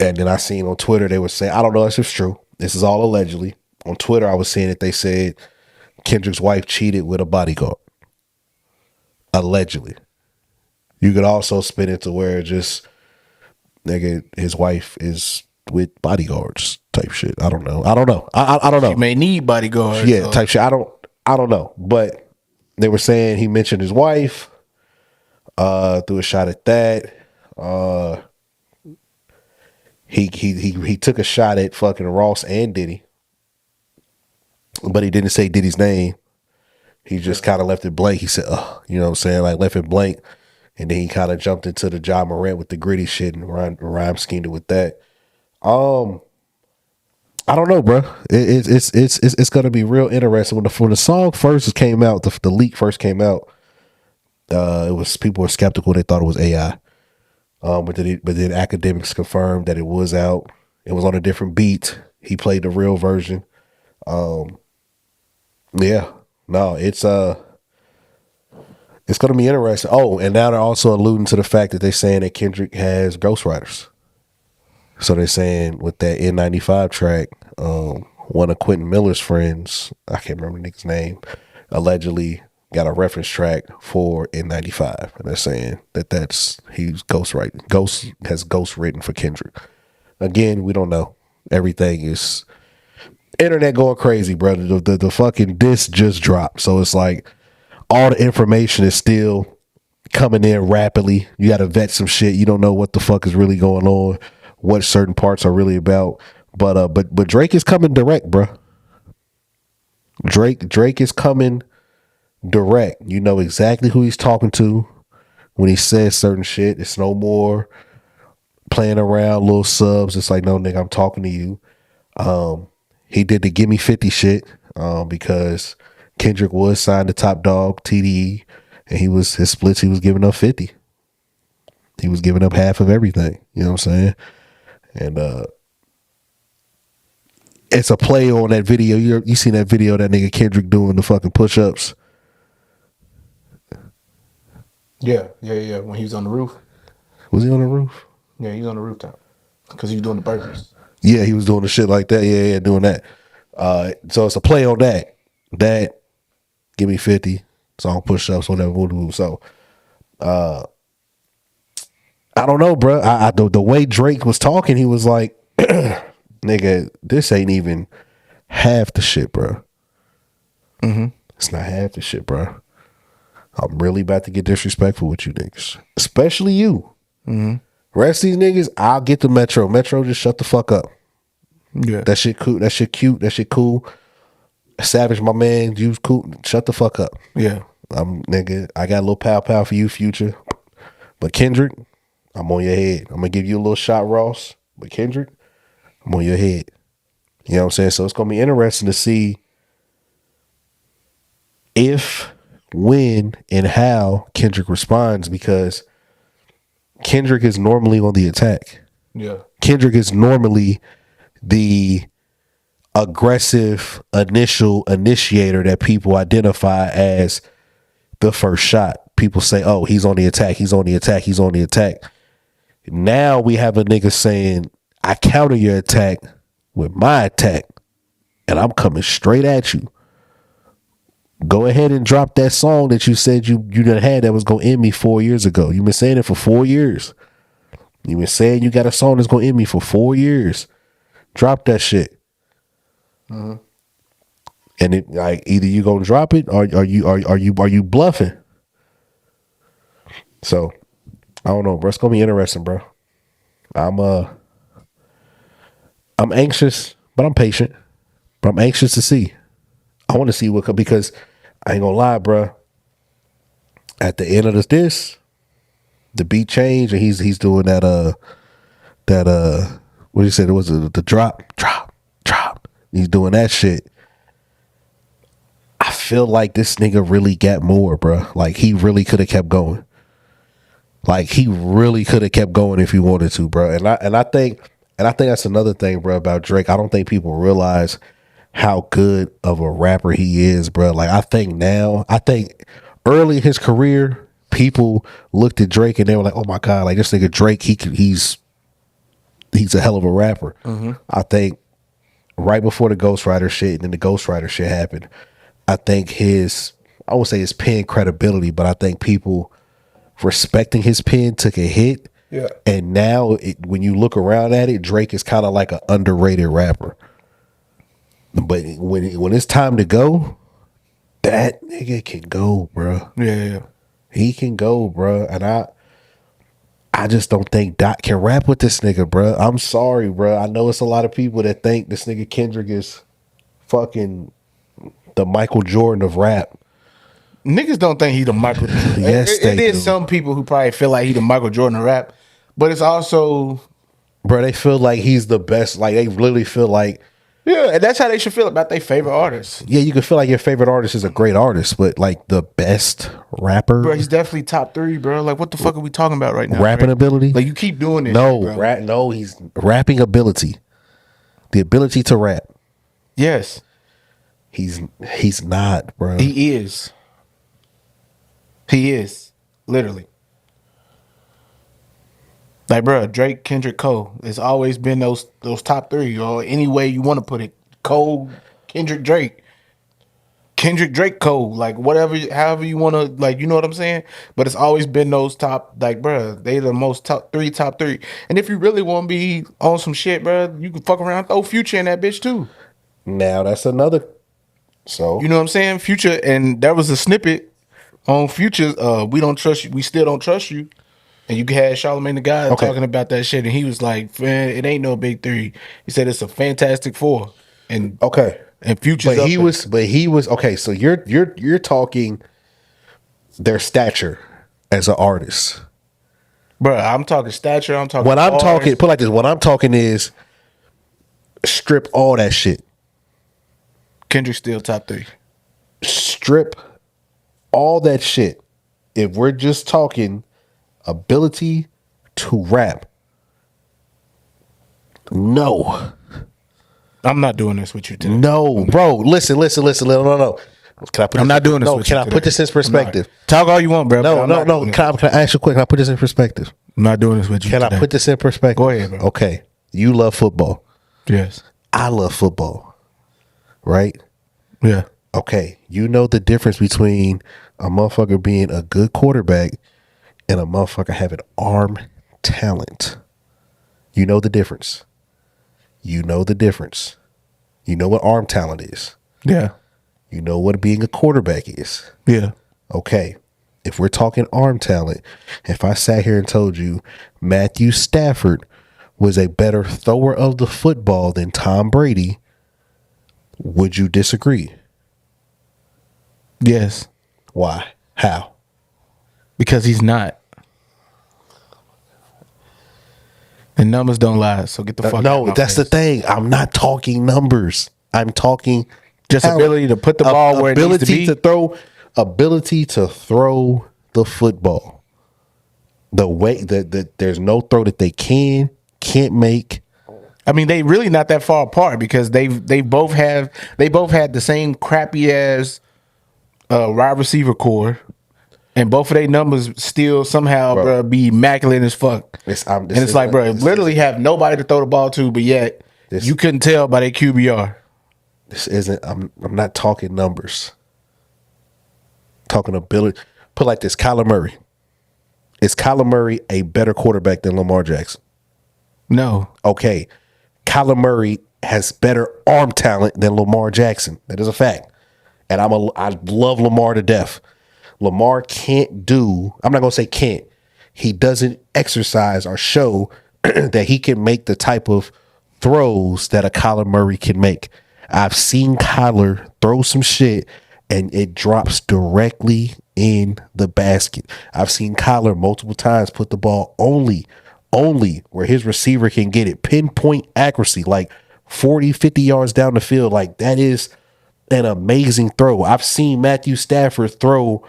And then I seen on Twitter they were saying, I don't know if it's true. This is all allegedly. On Twitter I was seeing that they said Kendrick's wife cheated with a bodyguard. Allegedly. You could also spin it to where just nigga his wife is with bodyguards type shit. I don't know. I don't know. She may need bodyguards. Yeah, type shit. I don't know. But they were saying he mentioned his wife. Threw a shot at that. He took a shot at fucking Ross and Diddy. But he didn't say Diddy's name. He just kind of left it blank. He said, you know what I'm saying? Like left it blank. And then he kind of jumped into the Ja Morant with the gritty shit and rhyme schemed it with that. I don't know, bro. It's gonna be real interesting. When the song first came out, the leak first came out, it was people were skeptical. They thought it was AI. But then academics confirmed that it was out. It was on a different beat. He played the real version. Yeah. No, it's gonna be interesting. Oh, and now they're also alluding to the fact that they're saying that Kendrick has ghostwriters. So they're saying with that N95 track, one of Quentin Miller's friends, I can't remember the nigga's name, allegedly got a reference track for N95, and they're saying that he's ghostwriting. Ghost has ghostwritten for Kendrick. Again, we don't know. Everything is internet going crazy, brother. The fucking disc just dropped, so it's like all the information is still coming in rapidly. You got to vet some shit. You don't know what the fuck is really going on, what certain parts are really about. But Drake is coming direct, bro. Drake is coming direct. You know exactly who he's talking to when he says certain shit. It's no more playing around, little subs. It's like, no, nigga, I'm talking to you. He did the Gimme 50 shit because Kendrick was signed to Top Dog, TDE, and his splits, he was giving up 50. He was giving up half of everything. You know what I'm saying? And it's a play on that video. You seen that video of that nigga Kendrick doing the fucking push-ups? Yeah. When he was on the roof. Was he on the roof? Yeah, he was on the rooftop because he was doing the burpees. Yeah, he was doing the shit like that. Yeah, doing that. So it's a play on that. That Give Me 50 song push-ups, whatever. So I don't know, bro. The way Drake was talking, he was like, "Nigga, this ain't even half the shit, bro. It's not half the shit, bro. I'm really about to get disrespectful with you niggas, especially you. Rest of these niggas, I'll get the Metro. Metro, just shut the fuck up. Yeah. That shit cool. That shit cute. That shit cool. Savage, my man, you cool. Shut the fuck up. Yeah. Nigga, I got a little pow for you, Future. But Kendrick, I'm on your head. I'm gonna give you a little shot, Ross. But Kendrick, I'm on your head. You know what I'm saying? So it's gonna be interesting to see if, when, and how Kendrick responds, because Kendrick is normally on the attack. Yeah. Kendrick is normally the aggressive initial initiator that people identify as the first shot. People say, oh, he's on the attack, he's on the attack, he's on the attack. Now we have a nigga saying, I counter your attack with my attack, and I'm coming straight at you. Go ahead and drop that song that you said you done had that was gonna end me 4 years ago. You've been saying it for 4 years. You've been saying you got a song that's gonna end me for 4 years. Drop that shit. And it, like, either you gonna drop it or are you bluffing? So I don't know, bro. It's gonna be interesting, bro. I'm anxious, but I'm patient. But I'm anxious to see. I want to see what, because I ain't gonna lie, bro. At the end of this, the beat changed, and he's doing that what he said, it was the drop. He's doing that shit. I feel like this nigga really got more, bro. Like, he really could have kept going. Like, he really could have kept going if he wanted to, bro. And I think that's another thing, bro, about Drake. I don't think people realize how good of a rapper he is, bro. Like, I think early in his career, people looked at Drake and they were like, oh my God, like, this nigga Drake, he's a hell of a rapper. I think right before the Ghostwriter shit, and then the Ghostwriter shit happened, I think I won't say his pen credibility, but I think people respecting his pen took a hit. Yeah. And now when you look around at it, Drake is kind of like an underrated rapper. But when it's time to go, that nigga can go, bro. Yeah. He can go, bro. And I just don't think Doc can rap with this nigga, bro. I'm sorry, bro. I know it's a lot of people that think this nigga Kendrick is fucking the Michael Jordan of rap. Niggas don't think he the Michael Jordan. Yes, it they is do. some people who probably feel like he the Michael Jordan of rap, but it's also, Bro, they feel like he's the best. Like, they literally feel like, yeah, and that's how they should feel about their favorite artist. yeah, you can feel like your favorite artist is a great artist, but like the best rapper, Bro, he's definitely top 3, bro. Like, what the fuck are we talking about right now? rapping bro? ability. Like, you keep doing this. No, shit, bro. he's rapping ability, the ability to rap. Yes, He's not, bro. he is. He is literally. Like, bro, Drake, Kendrick, Cole. It's always been those top 3, or any way you want to put it. Cole, Kendrick, Drake. Kendrick, Drake, Cole. Like, whatever, however you want to, like, you know what I'm saying? But it's always been those top, like, bro, they the most top three. And if you really want to be on some shit, bro, you can fuck around, throw Future in that bitch too. Now that's another. So You know what I'm saying? Future, and there was a snippet on Future's, we don't trust you, we still don't trust you. And you had Charlamagne the God talking about that shit, and he was like, man, it ain't no big 3. He said it's a Fantastic 4. And okay, and Future's but he was okay. So you're talking their stature as an artist. bro, I'm talking stature, I'm talking What I'm bars. talking, put it like this. What I'm talking is strip all that shit. Kendrick still top 3. Strip all that shit. If we're just talking ability to rap, no. I'm not doing this with you today. No, bro. Listen. No. Can I put I'm this, not doing this no, with can you I today. put this in perspective? Talk all you want, bro. No. but I'm not doing it. Can I ask you quick? Can I put this in perspective? I'm not doing this with you Can today. I put this in perspective? Go ahead, bro. Okay. You love football. Yes. I love football. Right? Yeah. Okay. You know the difference between a motherfucker being a good quarterback and a motherfucker having arm talent. You know the difference. You know the difference. You know what arm talent is. Yeah. You know what being a quarterback is. Yeah. Okay. If we're talking arm talent, if I sat here and told you Matthew Stafford was a better thrower of the football than Tom Brady, would you disagree? Yes. Why? How? Because he's not. The numbers don't lie, so get the fuck out. No, that's the thing. I'm not talking numbers. I'm talking just talent. Ability to put the ball where it needs to be. Ability to throw the football. The way that there's no throw that they can't make. I mean, they really not that far apart because they both had the same crappy ass wide receiver core. And both of their numbers still somehow, bro, be immaculate as fuck. It's like, bro, literally have nobody to throw the ball to, but yet you couldn't tell by their QBR. This isn't. I'm not talking numbers. Talking ability. Put like this: Kyler Murray. Is Kyler Murray a better quarterback than Lamar Jackson? No. Okay, Kyler Murray has better arm talent than Lamar Jackson. That is a fact, and I love Lamar to death. Lamar can't do, I'm not going to say can't. He doesn't exercise or show that he can make the type of throws that a Kyler Murray can make. I've seen Kyler throw some shit and it drops directly in the basket. I've seen Kyler multiple times put the ball only where his receiver can get it. Pinpoint accuracy, like 40, 50 yards down the field. Like that is an amazing throw. I've seen Matthew Stafford throw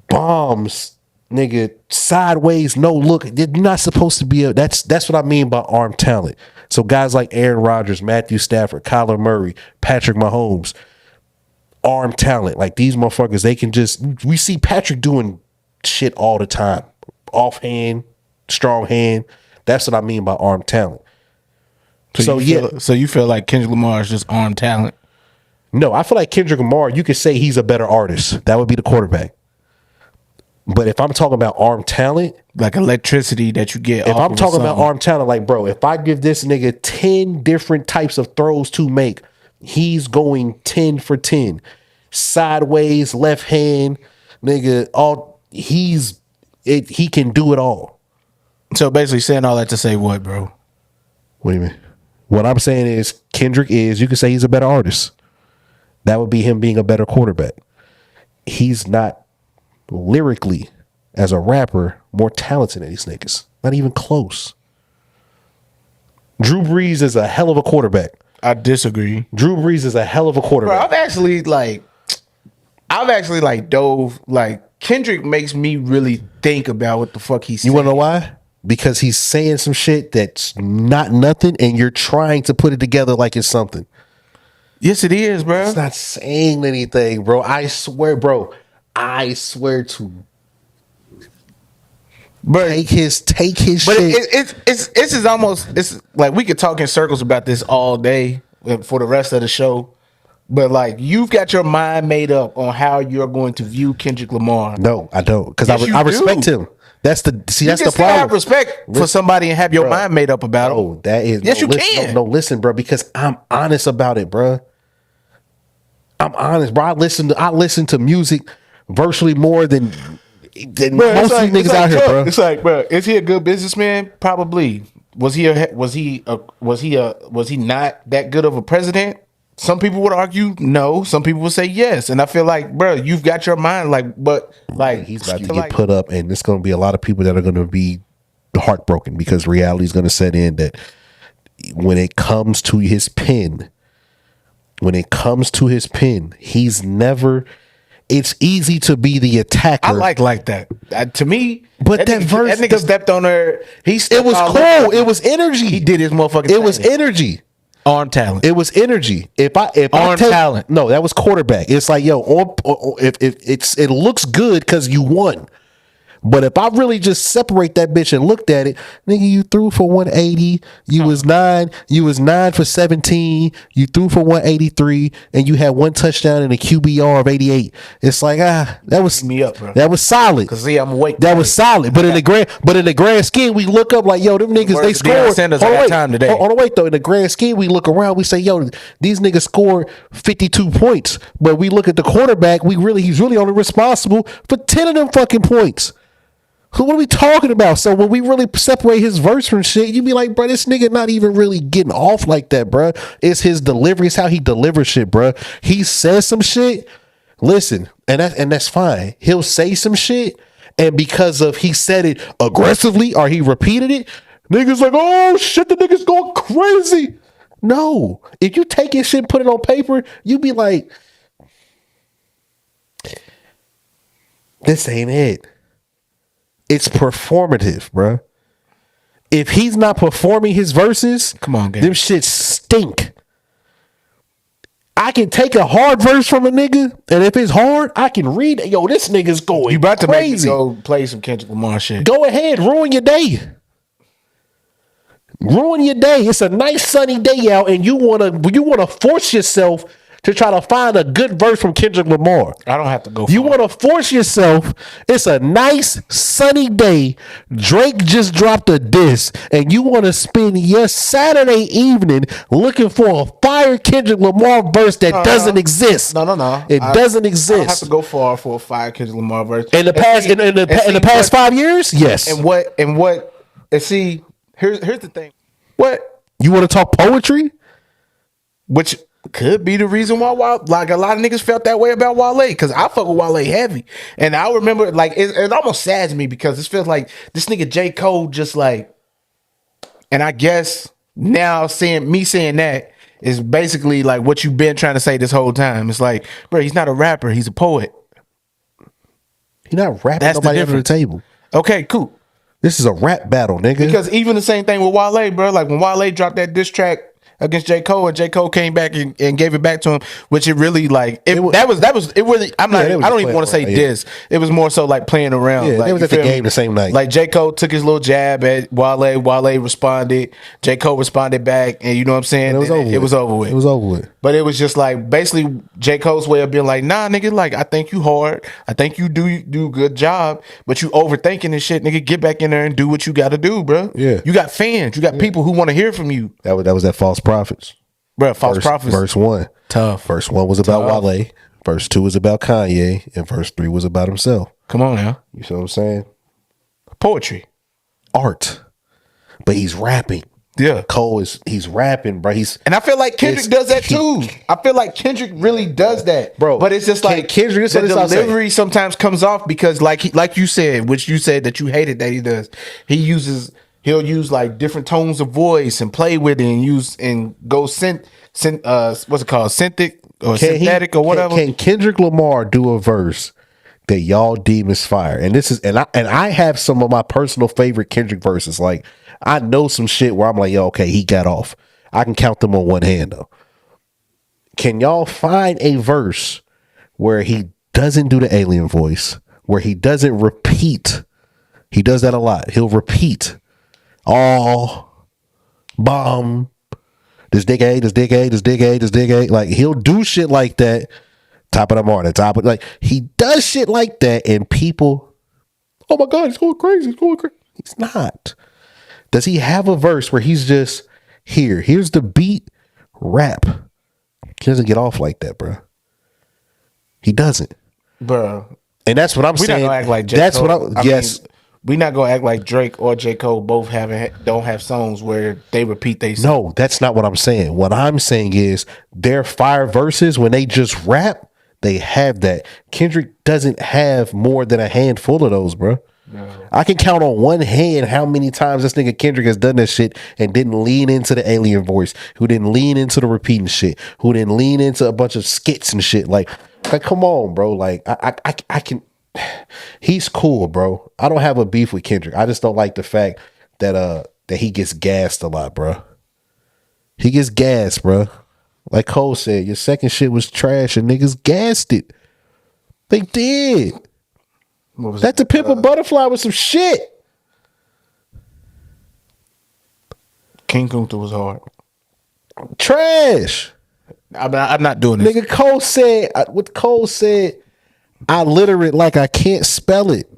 bombs, nigga, sideways, no look. You're not supposed to be that's what I mean by arm talent. So guys like Aaron Rodgers, Matthew Stafford, Kyler Murray, Patrick Mahomes, arm talent. Like these motherfuckers, they can just, we see Patrick doing shit all the time. Offhand, strong hand. That's what I mean by arm talent. So you feel like Kendrick Lamar is just arm talent? No, I feel like Kendrick Lamar, you could say he's a better artist. That would be the quarterback. But if I'm talking about arm talent, like electricity that you get, if I'm talking about arm talent, like, bro, if I give this nigga 10 different types of throws to make, he's going 10 for 10. Sideways, left hand, nigga, he can do it all. So basically saying all that to say what, bro? What do you mean? What I'm saying is Kendrick is, you could say he's a better artist. That would be him being a better quarterback. He's not lyrically, as a rapper, more talented than these niggas. Not even close. Drew Brees is a hell of a quarterback. I disagree. Drew Brees is a hell of a quarterback. Bro, I've actually dove, like, Kendrick makes me really think about what the fuck he's saying. You want to know why? Because he's saying some shit that's not nothing, and you're trying to put it together like it's something. Yes, it is, bro. It's not saying anything, bro. I swear, bro. I swear to, but take his but shit. It's is almost, it's like we could talk in circles about this all day for the rest of the show. But like you've got your mind made up on how you're going to view Kendrick Lamar. No, I don't, because I respect him. That's the problem. Have respect for somebody and have your mind made up about him. Oh, that is yes, you can. No, listen, bro, because I'm honest about it, bro. I'm honest, bro. I listen to music virtually more than most of these niggas out here, bro. It's like, bro, is he a good businessman? Probably. Was he not that good of a president? Some people would argue no. Some people would say yes. And I feel like, bro, you've got your mind he's about to get put up, and there's going to be a lot of people that are going to be heartbroken because reality is going to set in that when it comes to his pen, he's never. It's easy to be the attacker. I like that. To me, but that nigga stepped on her. It was cool. It was energy. He did his motherfucking. It was energy. Arm talent. It was energy. Talent. No, that was quarterback. It's like, yo, it looks good because you won. But if I really just separate that bitch and looked at it, nigga, you threw for 180. You was 9 for 17. You threw for 183, and you had one touchdown and a QBR of 88. It's like that was me up, bro. That was solid. Cause see, I'm awake. That was solid. But in the grand scheme, we look up like, yo, them niggas, they scored. Sanders, hold on, time today. Hold on, wait though. In the grand scheme, we look around, we say, yo, these niggas scored 52 points. But we look at the quarterback, he's really only responsible for 10 of them fucking points. So what are we talking about? So when we really separate his verse from shit, you be like, bro, this nigga not even really getting off like that, bro. It's his delivery. It's how he delivers shit, bro. He says some shit. Listen, and that's fine. He'll say some shit, and because of he said it aggressively or he repeated it, niggas like, oh shit, the nigga's going crazy. No, if you take his shit and put it on paper, you be like, this ain't it. It's performative, bro. If he's not performing his verses, come on, gang. Them shit stink. I can take a hard verse from a nigga, and if it's hard, I can read it. Yo, this nigga's going You about to crazy. make me go play some Kendrick Lamar shit. Go ahead, ruin your day. Ruin your day. It's a nice sunny day out, and you wanna force yourself to try to find a good verse from Kendrick Lamar. I don't have to go. You want to force yourself. It's a nice sunny day. Drake just dropped a diss, and you want to spend your Saturday evening looking for a fire Kendrick Lamar verse that doesn't exist. No. It doesn't exist. I don't have to go far for a fire Kendrick Lamar verse. In the past 5 years, yes. And see, here's the thing. What You want to talk poetry? which could be the reason why like a lot of niggas felt that way about Wale, because I fuck with Wale heavy, and I remember like it almost sads me because it feels like this nigga J. Cole just like, and I guess now saying that is basically like what you've been trying to say this whole time. It's like, bro, he's not a rapper, he's a poet. He's not rapping. That's nobody the under the difference. table. Okay, cool. This is a rap battle, nigga. Because even the same thing with Wale, bro. Like when Wale dropped that diss track against J. Cole, and J. Cole came back and gave it back to him, which it really like it really. I don't even want to say diss. It was more so like playing around. Yeah, like, they was at the game the same night. Like J. Cole took his little jab at Wale. Wale responded. J. Cole responded back, and you know what I'm saying. It was over with. It was over with. It was over with. But it was just like basically J. Cole's way of being like, nah, nigga, like I think you hard. I think you do a good job, but you overthinking this shit, nigga. Get back in there and do what you got to do, bro. Yeah. You got fans. You got people who want to hear from you. That was that False Prophets. Bro, False Prophets. Verse 1. Tough. Verse 1 was about Wale. Verse 2 was about Kanye. And verse 3 was about himself. Come on now. You see what I'm saying? Poetry. Art. But he's rapping. Yeah. Cole he's rapping, bro. And I feel like Kendrick does that too. I feel like Kendrick really does that, bro. But it's just like Kendrick, the delivery sometimes comes off because, like you said, which you said that you hated that he does. He'll use like different tones of voice and play with it and go what's it called, synthetic or whatever. Can Kendrick Lamar do a verse that y'all deem as fire? And this is and I have some of my personal favorite Kendrick verses. Like I know some shit where I'm like, yo, okay, he got off. I can count them on one hand though. Can y'all find a verse where he doesn't do the alien voice, where he doesn't repeat? He does that a lot. He'll repeat. Oh, bomb. This dig A. Like he'll do shit like that. Top of the morning, like he does shit like that, and people, oh my God, he's going crazy. He's not. Does he have a verse where he's just here's the beat, rap? He doesn't get off like that, bro. He doesn't, bro. And that's what I'm saying. Not gonna act like J. That's Cole. what yes. We're not gonna act like Drake or J. Cole both don't have songs where they repeat they song. No, that's not what I'm saying. What I'm saying is their fire verses, when they just rap, they have that. Kendrick doesn't have more than a handful of those, bro. No. I can count on one hand how many times this nigga Kendrick has done this shit and didn't lean into the alien voice, who didn't lean into the repeating shit, who didn't lean into a bunch of skits and shit. Like come on, bro. Like I can. He's cool, bro. I don't have a beef with Kendrick. I just don't like the fact that he gets gassed a lot, bro. He gets gassed, bro. Like Cole said, your second shit was trash and niggas gassed it. They did. What was That To Pimp a Butterfly was some shit. King Kunta was hard. Trash. I'm not doing this. Nigga, Cole said, what Cole said, I litter it like I can't spell it.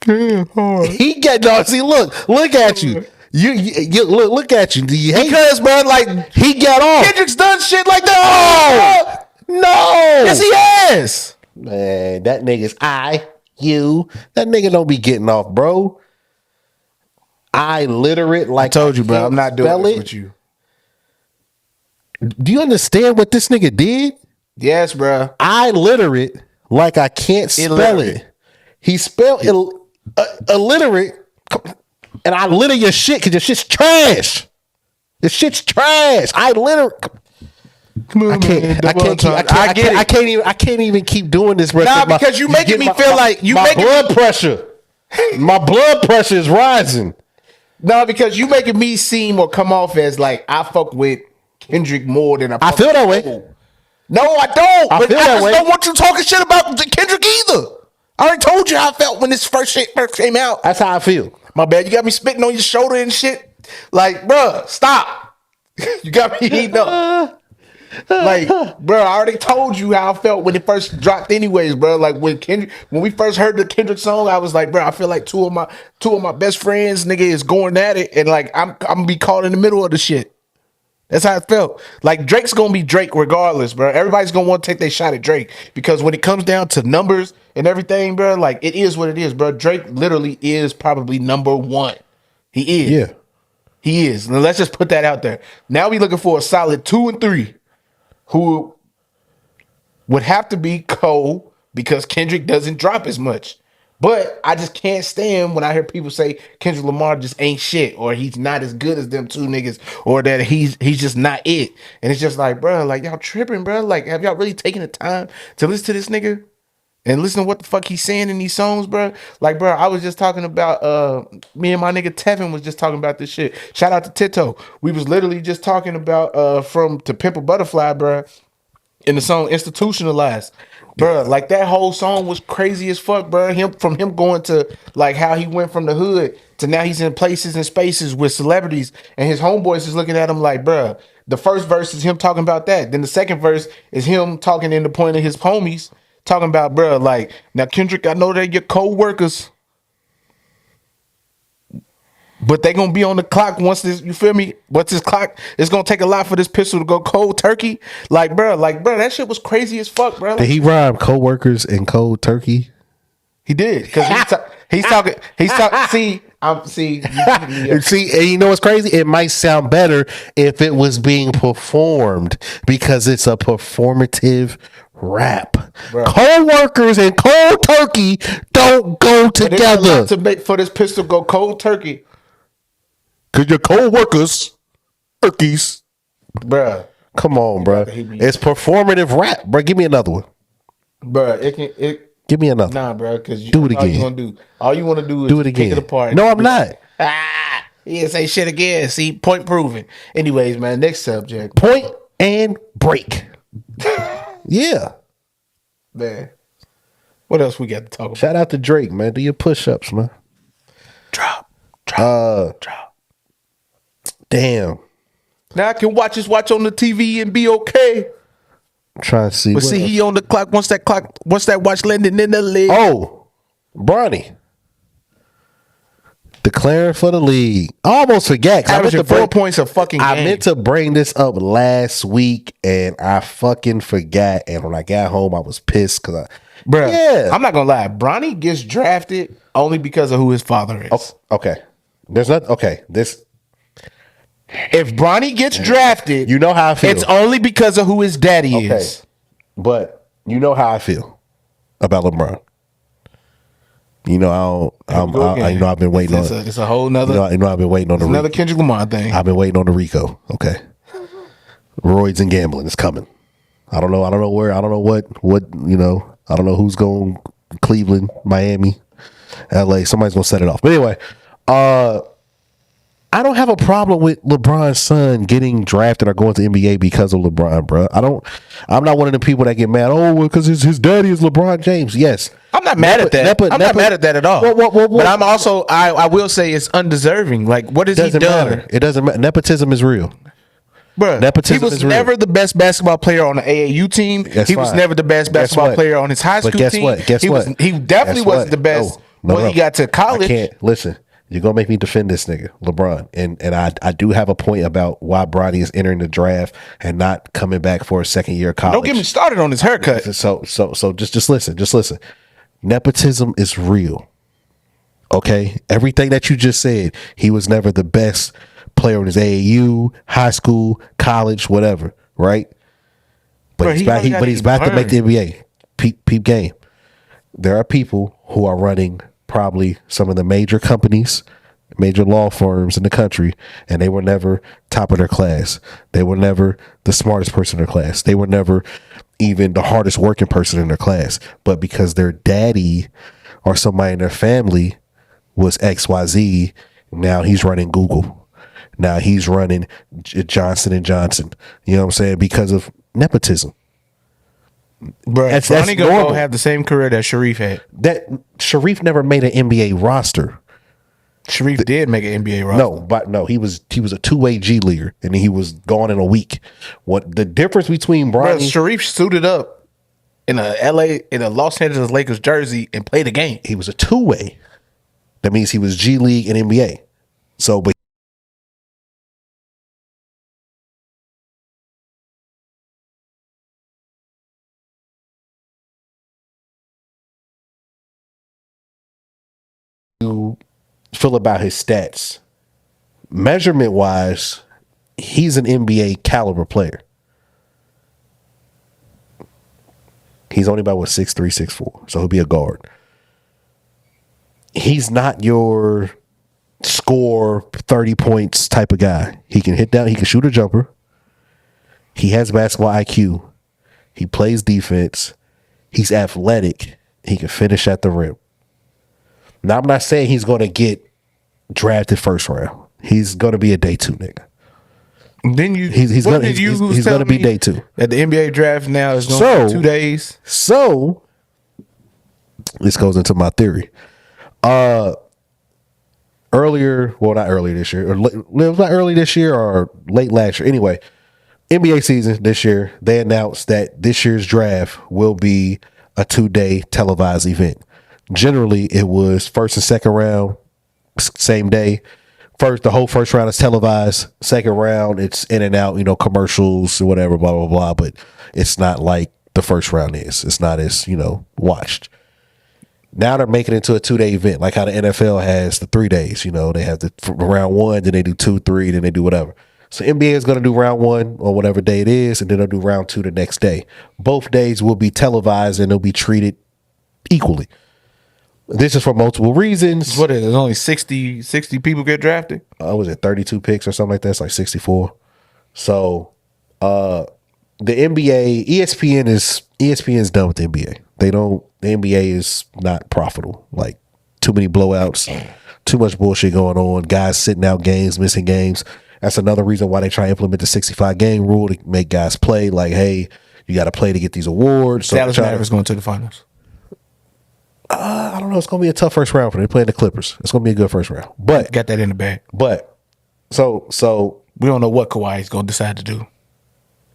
Yeah, hard. He got, no, see, look at you. You look at you. Do you hate? Because, bro, like, He got off. Kendrick's done shit like that. No. Yes, he has. Man, that nigga's that nigga don't be getting off, bro. I litter it like I told you, bro. can't I'm not doing spell this it. with you. Do you understand what this nigga did? Yes, bro. I litter it like I can't spell Illiterate. it. He spelled illiterate, and I litter your shit because your shit's trash. This shit's trash. I litter. Come on, man. I can't even keep doing this, bro. Nah, because you making me feel like you making blood pressure. My blood pressure is rising. No, because you making me seem or come off as like I fuck with Kendrick more than I feel that way. No, I don't. I But feel I that just way. don't want you talking shit about Kendrick either. I already told you how I felt when this first came out. That's how I feel. My bad. You got me spitting on your shoulder and shit. Like, bruh, stop. You got me heating up. Like, bro, I already told you how I felt when it first dropped. Anyways, bro, like when we first heard the Kendrick song, I was like, bro, I feel like two of my best friends, nigga, is going at it, and like I'm gonna be caught in the middle of the shit. That's how it felt. Like Drake's gonna be Drake regardless, bro. Everybody's gonna want to take their shot at Drake because when it comes down to numbers and everything, bro, like it is what it is, bro. Drake literally is probably number one. He is. Yeah. He is. Now, let's just put that out there. Now we looking for a solid 2 and 3 who would have to be Cole because Kendrick doesn't drop as much. But I just can't stand when I hear people say Kendrick Lamar just ain't shit or he's not as good as them two niggas or that he's just not it. And it's just like, bro, like y'all tripping, bro. Like, have y'all really taken the time to listen to this nigga and listen to what the fuck he's saying in these songs, bro? Like, bro, I was just talking about me and my nigga Tevin was just talking about this shit. Shout out to Tito. We was literally just talking about from To Pimp a Butterfly, bro, in the song Institutionalized. Bro, like that whole song was crazy as fuck, bro. Him going to like how he went from the hood to now he's in places and spaces with celebrities, and his homeboys is looking at him like, bro. The first verse is him talking about that. Then the second verse is him talking in the point of his homies, talking about, bro, like now Kendrick, I know they're your co-workers, but they gonna be on the clock once this, you feel me? Once this clock, it's gonna take a lot for this pistol to go cold turkey. Like, bro, that shit was crazy as fuck, bro. Did he rhyme co-workers and cold turkey? He did because he's talking. See, See, and you know what's crazy? It might sound better if it was being performed because it's a performative rap. Bruh. Co-workers and cold turkey don't go together. to make for this pistol go cold turkey, Cause your co-workers, turkeys. bruh. Come on, bro. It's performative rap, bro. Give me another one. Bruh, Give me another. nah, bro. Because Do it all you again. gonna do, all you want to do is Do it again. pick it apart. No, I'm not. He didn't say shit again. See, point proven. Anyways, man. Next subject, Point and break. Yeah. man. What else we got to talk about? Shout out to Drake, man. Do your push-ups, man. Drop. Damn. Now I can watch on the TV and be okay. I'm trying to see. But what see, else. he on the clock. Once that watch landing in the leg. Oh, Bronny. Declaring for the league. I almost forgot. 'Cause Averaging 4 points a fucking game. I meant to bring this up last week and I fucking forgot. And when I got home, I was pissed because Bruh, yeah. I'm not gonna lie. Bronny gets drafted only because of who his father is. Okay. There's not, okay. This, If Bronny gets drafted, you know how I feel. it's only because of who his daddy is. But you know how I feel about LeBron. You know, I've been waiting on. It's a whole nother. You know, I've been waiting on another Kendrick Lamar thing. I've been waiting on the Rico. Okay, roids and gambling is coming. I don't know where. I don't know what. You know, I don't know who's going. Cleveland, Miami, LA. Somebody's gonna set it off. But anyway, I don't have a problem with LeBron's son getting drafted or going to NBA because of LeBron, bro. I'm not one of the people that get mad. Oh, well, because his daddy is LeBron James. Yes, I'm not mad at that. I'm not mad at that at all. But I'm also, I will say it's undeserving. Like, what has he done? Matter. It doesn't matter. Nepotism is real. Bro, he was never the best basketball player on the AAU team. He was never the best basketball player on his high school team. Guess what? He definitely wasn't the best when he got to college. I can't. Listen, you're going to make me defend this nigga, LeBron. And I do have a point about why Bronny is entering the draft and not coming back for a second year of college. Don't get me started on his haircut. So just listen. Just listen. Nepotism is real. Okay? Everything that you just said, he was never the best player in his AAU, high school, college, whatever, right? But bro, he's about to make the NBA. Peep game. There are people who are running probably some of the major companies, major law firms in the country, and they were never top of their class. They were never the smartest person in their class. They were never even the hardest working person in their class. But because their daddy or somebody in their family was XYZ, now he's running Google. Now he's running Johnson & Johnson. You know what I'm saying? Because of nepotism. Bro, that's gonna have the same career that Sharif had. That Sharif never made an NBA roster. Sharif did make an NBA roster. No, he was a two-way G leaguer, and he was gone in a week. What the difference between Bronny? Sharif suited up in a Los Angeles Lakers jersey and played a game. He was a two-way. That means he was G League and NBA. So, but you feel about his stats, measurement wise, he's an NBA caliber player. He's only about 6'3", 6'4", so he'll be a guard. He's not your score 30 points type of guy. He can hit down, he can shoot a jumper. He has basketball IQ. He plays defense. He's athletic. He can finish at the rim. Now, I'm not saying he's going to get drafted first round. He's going to be a day two nigga. Then he's going to be day two. At the NBA draft now is going to be 2 days. So this goes into my theory. Not earlier this year, or it was not early this year or late last year. Anyway, NBA season this year, they announced that this year's draft will be a 2-day televised event. Generally, it was first and second round, same day. The whole first round is televised. Second round, it's in and out, commercials or whatever, blah, blah, blah. But it's not like the first round is. It's not as, watched. Now they're making it into a 2-day event, like how the NFL has the 3 days. They have the round one, then they do 2, 3, then they do whatever. So NBA is going to do round one on whatever day it is, and then they'll do round 2 the next day. Both days will be televised and they'll be treated equally. This is for multiple reasons. What is it? Only 60 people get drafted? Was it 32 picks or something like that? It's like 64. So the NBA, ESPN's done with the NBA. The NBA is not profitable. Like, too many blowouts, too much bullshit going on, guys sitting out games, missing games. That's another reason why they try to implement the 65 game rule to make guys play. Like, hey, you got to play to get these awards. So Dallas Mavericks going to the finals. I don't know. It's going to be a tough first round for them. They're playing the Clippers. It's going to be a good first round. But got that in the bag. But so we don't know what Kawhi is going to decide to do.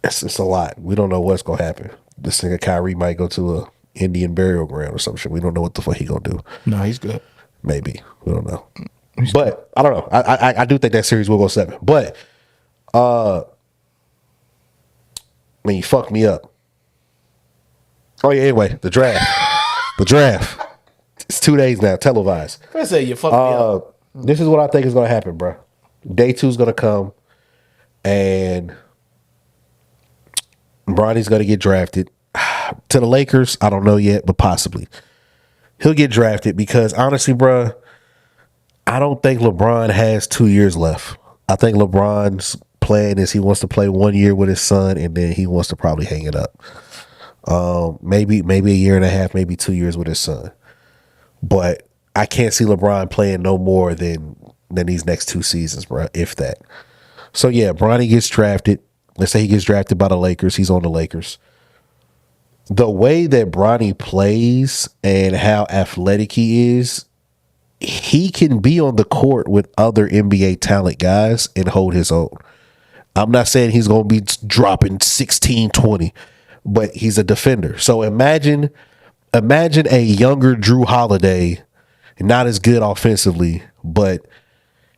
It's a lot. We don't know what's going to happen. This nigga Kyrie might go to a Indian burial ground or some shit. We don't know what the fuck he going to do. No, he's good. Maybe. We don't know. But I don't know. I do think that series will go 7. But you fucked me up. Oh yeah. Anyway, the draft. The draft. It's 2 days now, televised. I say you fucked me up. This is what I think is going to happen, bro. Day 2 is going to come, and Bronny's going to get drafted to the Lakers. I don't know yet, but possibly he'll get drafted because honestly, bro, I don't think LeBron has 2 years left. I think LeBron's plan is he wants to play 1 year with his son, and then he wants to probably hang it up. Maybe a year and a half, maybe 2 years with his son. But I can't see LeBron playing no more than than these next 2 seasons, bro, if that. So yeah, Bronny gets drafted. Let's say he gets drafted by the Lakers. He's on the Lakers. The way that Bronny plays and how athletic he is, he can be on the court with other NBA talent guys and hold his own. I'm not saying he's going to be dropping 16, 20, but he's a defender. So imagine a younger Drew Holiday, not as good offensively, but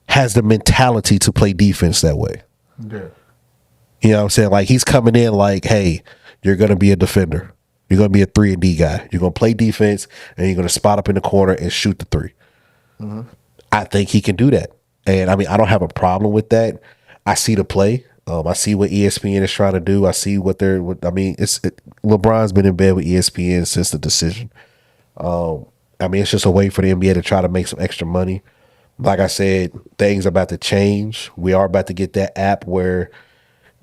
has the mentality to play defense that way. Yeah. You know what I'm saying? Like, he's coming in like, hey, you're going to be a defender. You're going to be a 3-and-D guy. You're going to play defense, and you're going to spot up in the corner and shoot the three. Mm-hmm. I think he can do that. And, I mean, I don't have a problem with that. I see the play. I see what ESPN is trying to do. I see what they're. LeBron's been in bed with ESPN since the decision. I mean, it's just a way for the NBA to try to make some extra money. Like I said, things are about to change. We are about to get that app where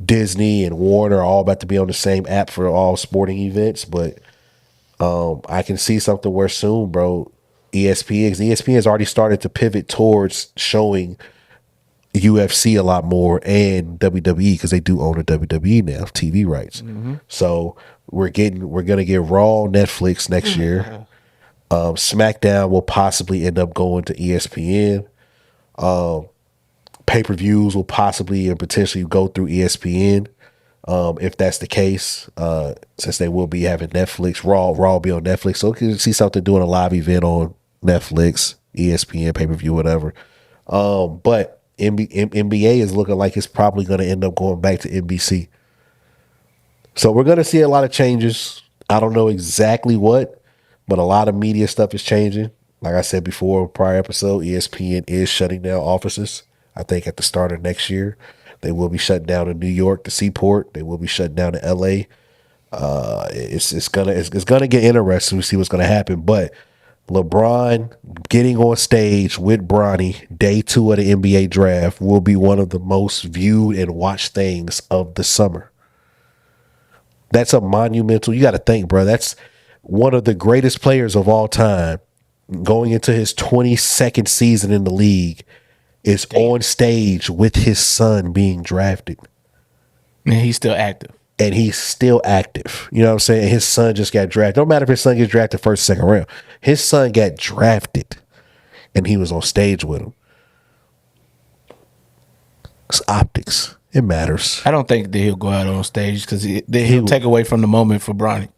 Disney and Warner are all about to be on the same app for all sporting events. But I can see something where soon, bro, ESPN has already started to pivot towards showing UFC a lot more and WWE because they do own the WWE now, TV rights. Mm-hmm. So we're gonna get Raw on Netflix next year. SmackDown will possibly end up going to ESPN. Pay-per-views will possibly and potentially go through ESPN. If that's the case, since they will be having Netflix, Raw will be on Netflix. So you can see something doing a live event on Netflix, ESPN, pay-per-view, whatever. But NBA is looking like it's probably going to end up going back to NBC. So we're going to see a lot of changes. I don't know exactly what, but a lot of media stuff is changing. Like I said before, prior episode, ESPN is shutting down offices. I think at the start of next year, they will be shut down in New York, the Seaport. They will be shut down in LA. It's gonna get interesting to see what's gonna happen. But LeBron getting on stage with Bronny day 2 of the NBA draft will be one of the most viewed and watched things of the summer. That's a monumental. You got to think, bro. That's one of the greatest players of all time going into his 22nd season in the league is on stage with his son being drafted. And he's still active. And he's still active. You know what I'm saying? His son just got drafted. Don't matter if his son gets drafted first, second round. His son got drafted, and he was on stage with him. It's optics. It matters. I don't think that he'll go out on stage because he'll take away from the moment for Bronny.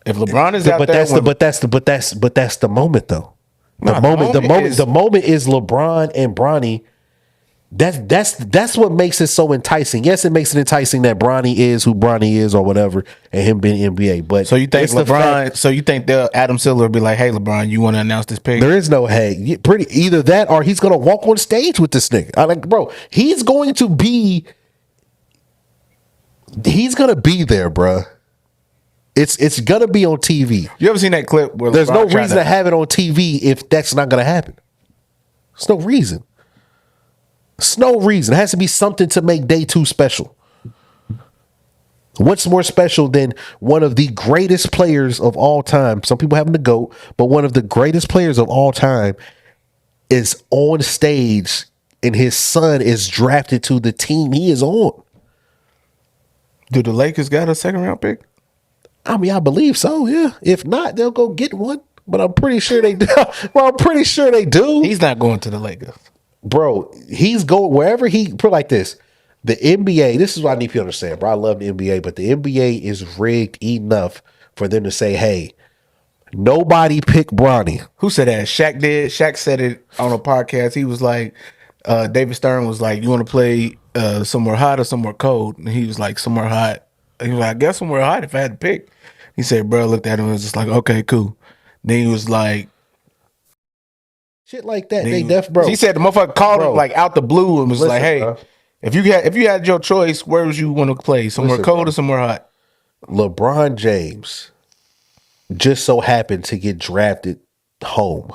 If LeBron is out there, but that's the moment though. The moment is LeBron and Bronny. That's what makes it so enticing. Yes, it makes it enticing that Bronny is who Bronny is or whatever, and him being NBA. But so you think LeBron? So you think Adam Silver will be like, "Hey, LeBron, you want to announce this pick?" There is no hey. Either that or he's gonna walk on stage with this nigga. Bro, he's going to be. He's gonna be there, bro. It's gonna be on TV. You ever seen that clip where there's no reason to have it on TV if that's not gonna happen? There's no reason. There's no reason. It has to be something to make day 2 special. What's more special than one of the greatest players of all time? Some people have him the GOAT, but one of the greatest players of all time is on stage and his son is drafted to the team he is on. Do the Lakers got a second round pick? I mean, I believe so, yeah. If not, they'll go get one. But I'm pretty sure they do. Well, I'm pretty sure they do. He's not going to the Lakers. Bro, he's going wherever he put like this. The NBA, this is what I need people to understand, bro. I love the NBA, but the NBA is rigged enough for them to say, hey, nobody pick Bronny. Who said that? Shaq did. Shaq said it on a podcast. He was like, David Stern was like, you want to play somewhere hot or somewhere cold? And he was like, somewhere hot. He was like, I guess somewhere hot if I had to pick. He said, bro, looked at him and was just like, okay, cool. Then he was like, shit like that. Bro. He said the motherfucker called him like out the blue and was like, hey, bro, if you had your choice, where would you want to play? Somewhere cold or somewhere hot? LeBron James just so happened to get drafted home.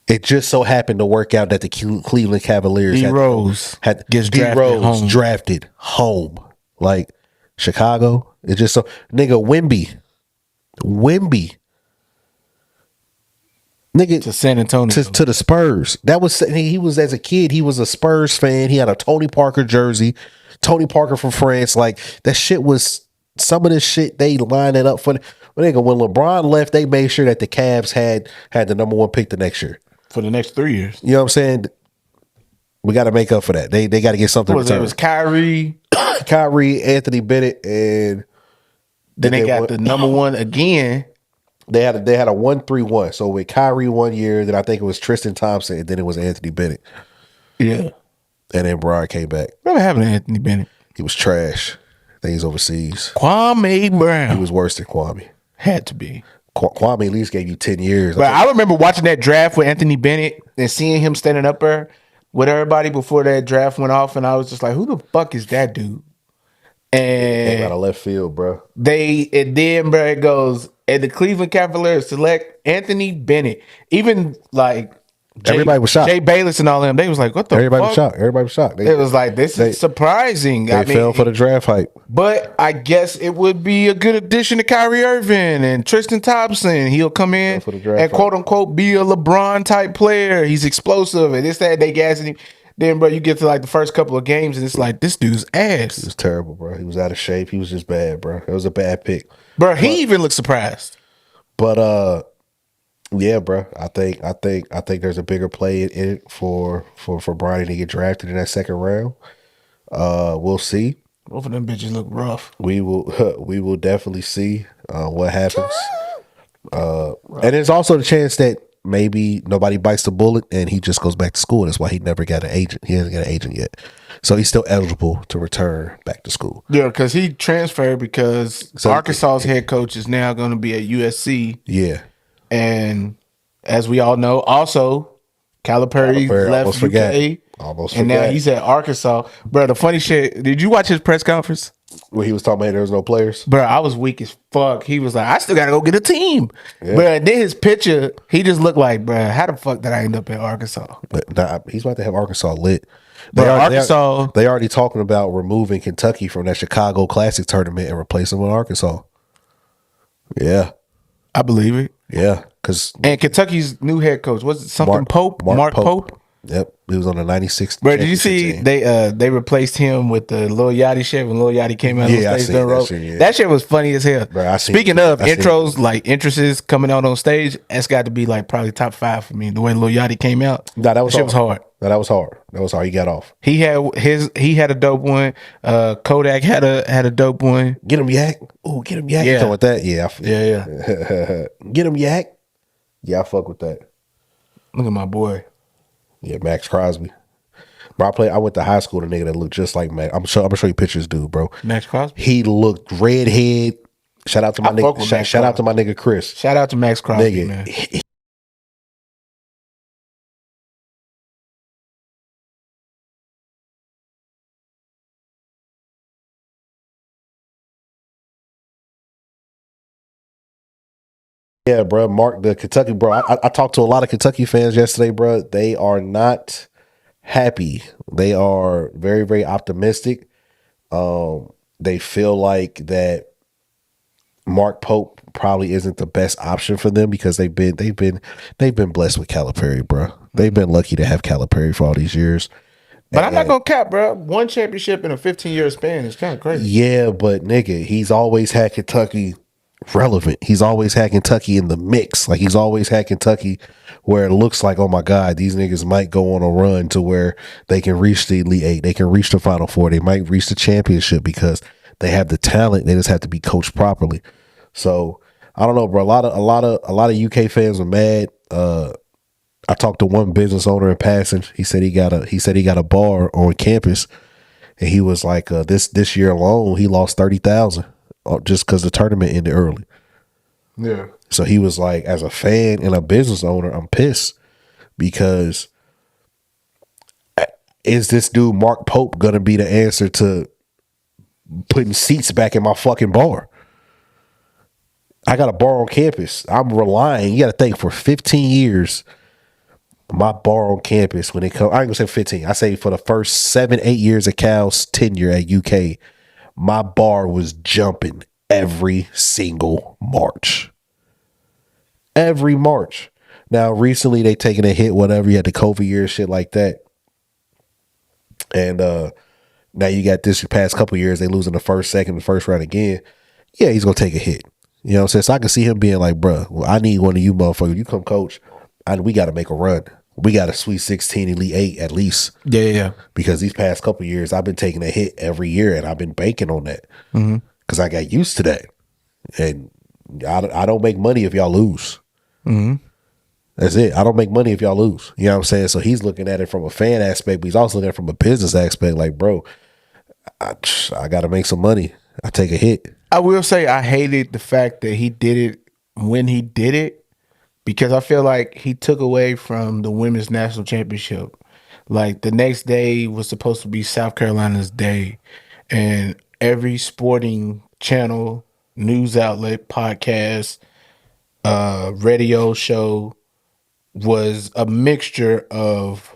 It just so happened to work out that the Cleveland Cavaliers gets drafted home. Like Chicago. It just so nigga Wemby Nigga, to San Antonio. to the Spurs. That was he was as a kid. He was a Spurs fan. He had a Tony Parker jersey. Tony Parker from France. Like that shit was some of this shit. They lined it up for. Nigga, when LeBron left, they made sure that the Cavs had the number 1 pick the next year for the next 3 years. You know what I'm saying? We got to make up for that. They got to get something. What was it? It was Kyrie, Anthony Bennett, and then they got the number 1 again. They had a 1-3-1. So with Kyrie 1 year, then I think it was Tristan Thompson, and then it was Anthony Bennett. Yeah. And then Brian came back. What happened to Anthony Bennett? He was trash. I think he's overseas. Kwame Brown. He was worse than Kwame. Had to be. Kwame at least gave you 10 years. But I remember watching that draft with Anthony Bennett and seeing him standing up there with everybody before that draft went off, and I was just like, who the fuck is that dude? And came out of left field, bro. Then bro, it goes, and the Cleveland Cavaliers select Anthony Bennett. Even like everybody was shocked. Jay Bayless and all them, they was like, what the everybody fuck? Was shocked. Everybody was shocked. It was like, this is surprising. They fell for the draft hype. But I guess it would be a good addition to Kyrie Irving and Tristan Thompson. He'll come in and quote unquote be a LeBron type player. He's explosive and this, that, they gassing him. Then, bro, you get to like the first couple of games and it's like, this dude's ass. He was terrible, bro. He was out of shape. He was just bad, bro. It was a bad pick. Bro, he even looked surprised. But yeah, bro. I think there's a bigger play in it for Bronny to get drafted in that second round. We'll see. Both of them bitches look rough. We will definitely see what happens. And there's also the chance that maybe nobody bites the bullet and he just goes back to school. That's why he never got an agent. He hasn't got an agent yet. So he's still eligible to return back to school. Yeah, because he transferred because Arkansas's head coach is now going to be at USC. Yeah. And as we all know, also, Calipari left UK. Almost and forgot. now he's at Arkansas. Bro, the funny shit, did you watch his press conference? Where he was talking about there was no players? Bro, I was weak as fuck. He was like, I still got to go get a team. Yeah. Bro, then his picture, he just looked like, bro, how the fuck did I end up at Arkansas? But nah, he's about to have Arkansas lit. They already talking about removing Kentucky from that Chicago Classic tournament and replacing with Arkansas. Yeah. I believe it. Yeah. And Kentucky's new head coach, was it something Mark Pope? Yep, he was on the 96. Bro, did you see team. They replaced him with the Lil Yachty shit when Lil Yachty came out on stage? That shit was funny as hell. Bro, Speaking of intros, like entrances coming out on stage, that's got to be like probably top 5 for me. The way Lil Yachty came out, that was shit was hard. No, that was hard. That was hard. He got off. He had a dope one. Kodak had a dope one. Get him Yak. Oh, get him Yak. Yeah. You with that? Yeah. Yeah. Get him Yak. Yeah, I fuck with that. Look at my boy. Yeah, Max Crosby. Bro, I went to high school with a nigga that looked just like Max. I'm gonna show you pictures, dude, bro. Max Crosby? He looked redhead. Shout out to my nigga. Shout out to my nigga Chris. Shout out to Max Crosby, man. Yeah, bro. Mark, the Kentucky, bro. I talked to a lot of Kentucky fans yesterday, bro. They are not happy. They are very, very optimistic. They feel like that Mark Pope probably isn't the best option for them because they've been blessed with Calipari, bro. They've been lucky to have Calipari for all these years. But I'm not gonna cap, bro. One championship in a 15-year span is kind of crazy. Yeah, but nigga, he's always had Kentucky relevant. He's always had Kentucky in the mix. Like he's always had Kentucky where it looks like, oh my God, these niggas might go on a run to where they can reach the Elite Eight. They can reach the Final Four. They might reach the championship because they have the talent. They just have to be coached properly. So I don't know, bro. A lot of UK fans are mad. I talked to one business owner in passing. He said he got a bar on campus, and he was like, this year alone he lost 30,000 just because the tournament ended early. Yeah. So he was like, as a fan and a business owner, I'm pissed because is this dude Mark Pope gonna be the answer to putting seats back in my fucking bar? I got a bar on campus. I'm relying. You got to think for 15 years. My bar on campus when it comes, I ain't gonna say 15. I say for the first 7-8 years of Cal's tenure at UK, my bar was jumping every single March. Every March. Now, recently they taking a hit, whatever. You had the COVID year, shit like that. And now you got this past couple years, they losing the first, second, the first round again. Yeah, he's gonna take a hit. You know what I'm saying? So I can see him being like, bruh, well, I need one of you motherfuckers. You come coach. We got to make a run. We got a Sweet 16, Elite 8 at least. Yeah. Because these past couple years, I've been taking a hit every year, and I've been banking on that because I got used to that. And I don't make money if y'all lose. That's it. I don't make money if y'all lose. You know what I'm saying? So he's looking at it from a fan aspect, but he's also looking at it from a business aspect. Like, bro, I got to make some money. I take a hit. I will say I hated the fact that he did it when he did it, because I feel like he took away from the women's national championship. Like, the next day was supposed to be South Carolina's day, and every sporting channel, news outlet, podcast, radio show was a mixture of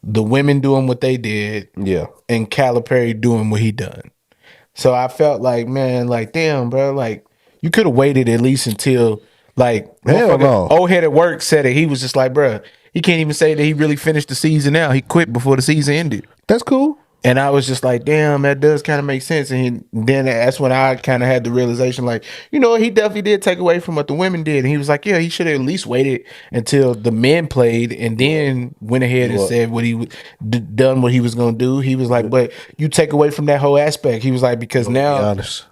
the women doing what they did, and Calipari doing what he done. So I felt like, man, like, damn, bro, like, you could have waited at least until, like, old head at work said it. He was just like, bro, he can't even say that he really finished the season now. He quit before the season ended. That's cool. And I was just like, damn, that does kind of make sense. And then that's when I kind of had the realization, like, you know, he definitely did take away from what the women did. And he was like, yeah, he should have at least waited until the men played and then went ahead and said what he done what he was going to do. He was like, but you take away from that whole aspect. He was like, because now, be honest,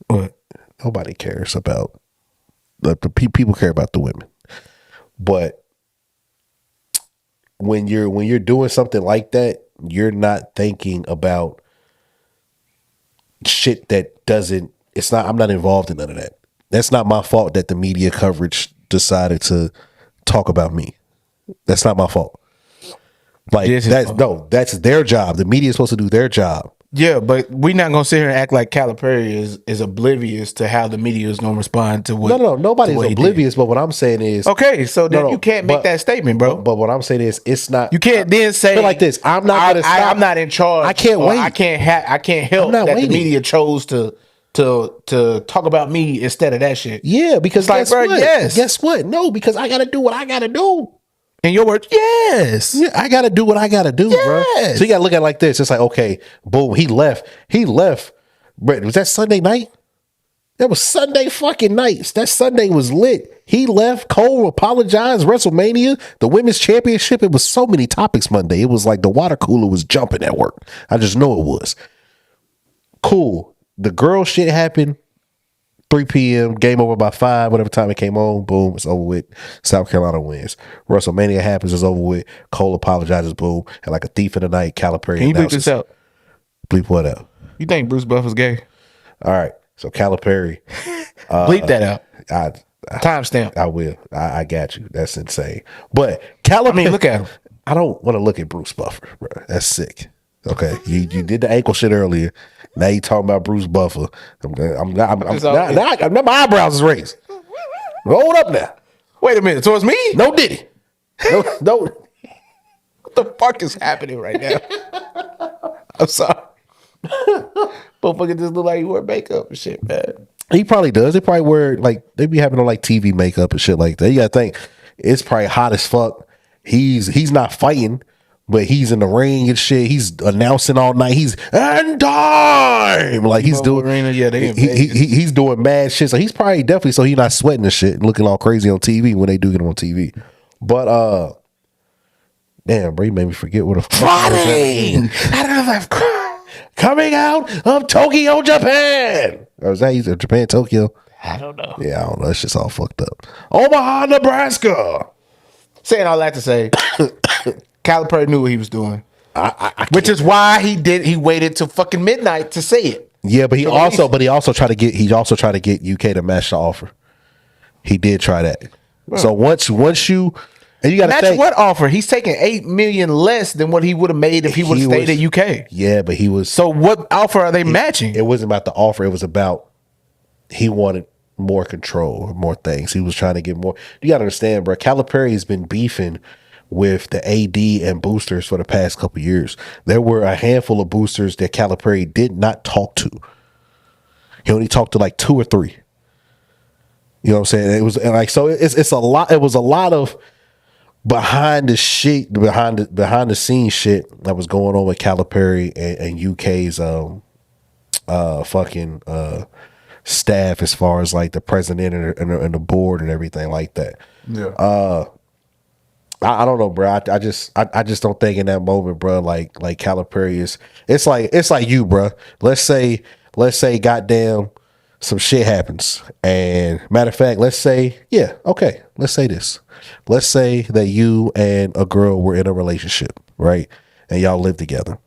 what? Nobody cares about the people care about the women, but when you're doing something like that, you're not thinking about shit that doesn't. It's not. I'm not involved in none of that. That's not my fault that the media coverage decided to talk about me. That's not my fault. Like, that's their job. The media is supposed to do their job. Yeah, but we're not gonna sit here and act like Calipari is oblivious to how the media is gonna respond to what. No, nobody's oblivious. But what I'm saying is, okay, so then you can't make that statement, bro. But what I'm saying is, it's not. You can't then say like this. I'm not gonna stop. I'm not in charge. I can't wait. I can't help that the media chose to talk about me instead of that shit. Yeah, because like, bro, yes. Guess what? No, because I gotta do what I gotta do. In your words, yes. Yeah, I got to do what I got to do, bro. So you got to look at it like this. It's like, okay, boom, he left. Bro, was that Sunday night? That was Sunday fucking night. That Sunday was lit. He left. Cole apologized. WrestleMania, the women's championship. It was so many topics Monday. It was like the water cooler was jumping at work. I just know it was. Cool. The girl shit happened. 3 p.m. Game over by 5. Whatever time it came on, boom, it's over with. South Carolina wins. WrestleMania happens, it's over with. Cole apologizes, boom, and like a thief in the night, Calipari. Can you bleep this out? Bleep what out? You think Bruce Buffer's gay? All right, so Calipari. Bleep that out. Timestamp. I will. I got you. That's insane. But Calipari. I mean, look at him. I don't want to look at Bruce Buffer, bro. That's sick. Okay, you did the ankle shit earlier. Now you talking about Bruce Buffer. Now my eyebrows is raised. Hold up now. Wait a minute. Towards me? No Diddy. No. What the fuck is happening right now? I'm sorry. Motherfucker just look like he wear makeup and shit, man. He probably does. They probably wear, like, they be having on like TV makeup and shit like that. You gotta think it's probably hot as fuck. He's not fighting, but he's in the ring and shit. He's announcing all night. He's and time. Like, he's doing he's doing mad shit. So he's probably definitely, so he's not sweating and shit and looking all crazy on TV when they do get him on TV. But damn, bro, you made me forget what a Friday. I don't know if I've cried. Coming out of Tokyo, Japan. Or is that either Japan, Tokyo? I don't know. Yeah, I don't know. It's just all fucked up. Omaha, Nebraska. Saying all that to say, Calipari knew what he was doing, which is why he waited till fucking midnight to say it. Yeah, but he also tried to get UK to match the offer. He did try that. Bro. So once you and you got to match what offer? He's taking $8 million less than what he would have made if he would have stayed at UK. Yeah, but he was. So what offer are they matching? It wasn't about the offer. It was about he wanted more control, more things. He was trying to get more. You got to understand, bro. Calipari has been beefing with the AD and boosters for the past couple of years. There were a handful of boosters that Calipari did not talk to. He only talked to like 2 or 3. You know what I'm saying? It was like, so it's a lot. It was a lot of behind the scenes shit that was going on with Calipari and UK's fucking staff, as far as like the president and the board and everything like that. Yeah. I don't know, bro. I just don't think in that moment, bro. Like Calipari is. It's like you, bro. Let's say goddamn some shit happens, and matter of fact, let's say okay. Let's say this. Let's say that you and a girl were in a relationship, right? And y'all live together.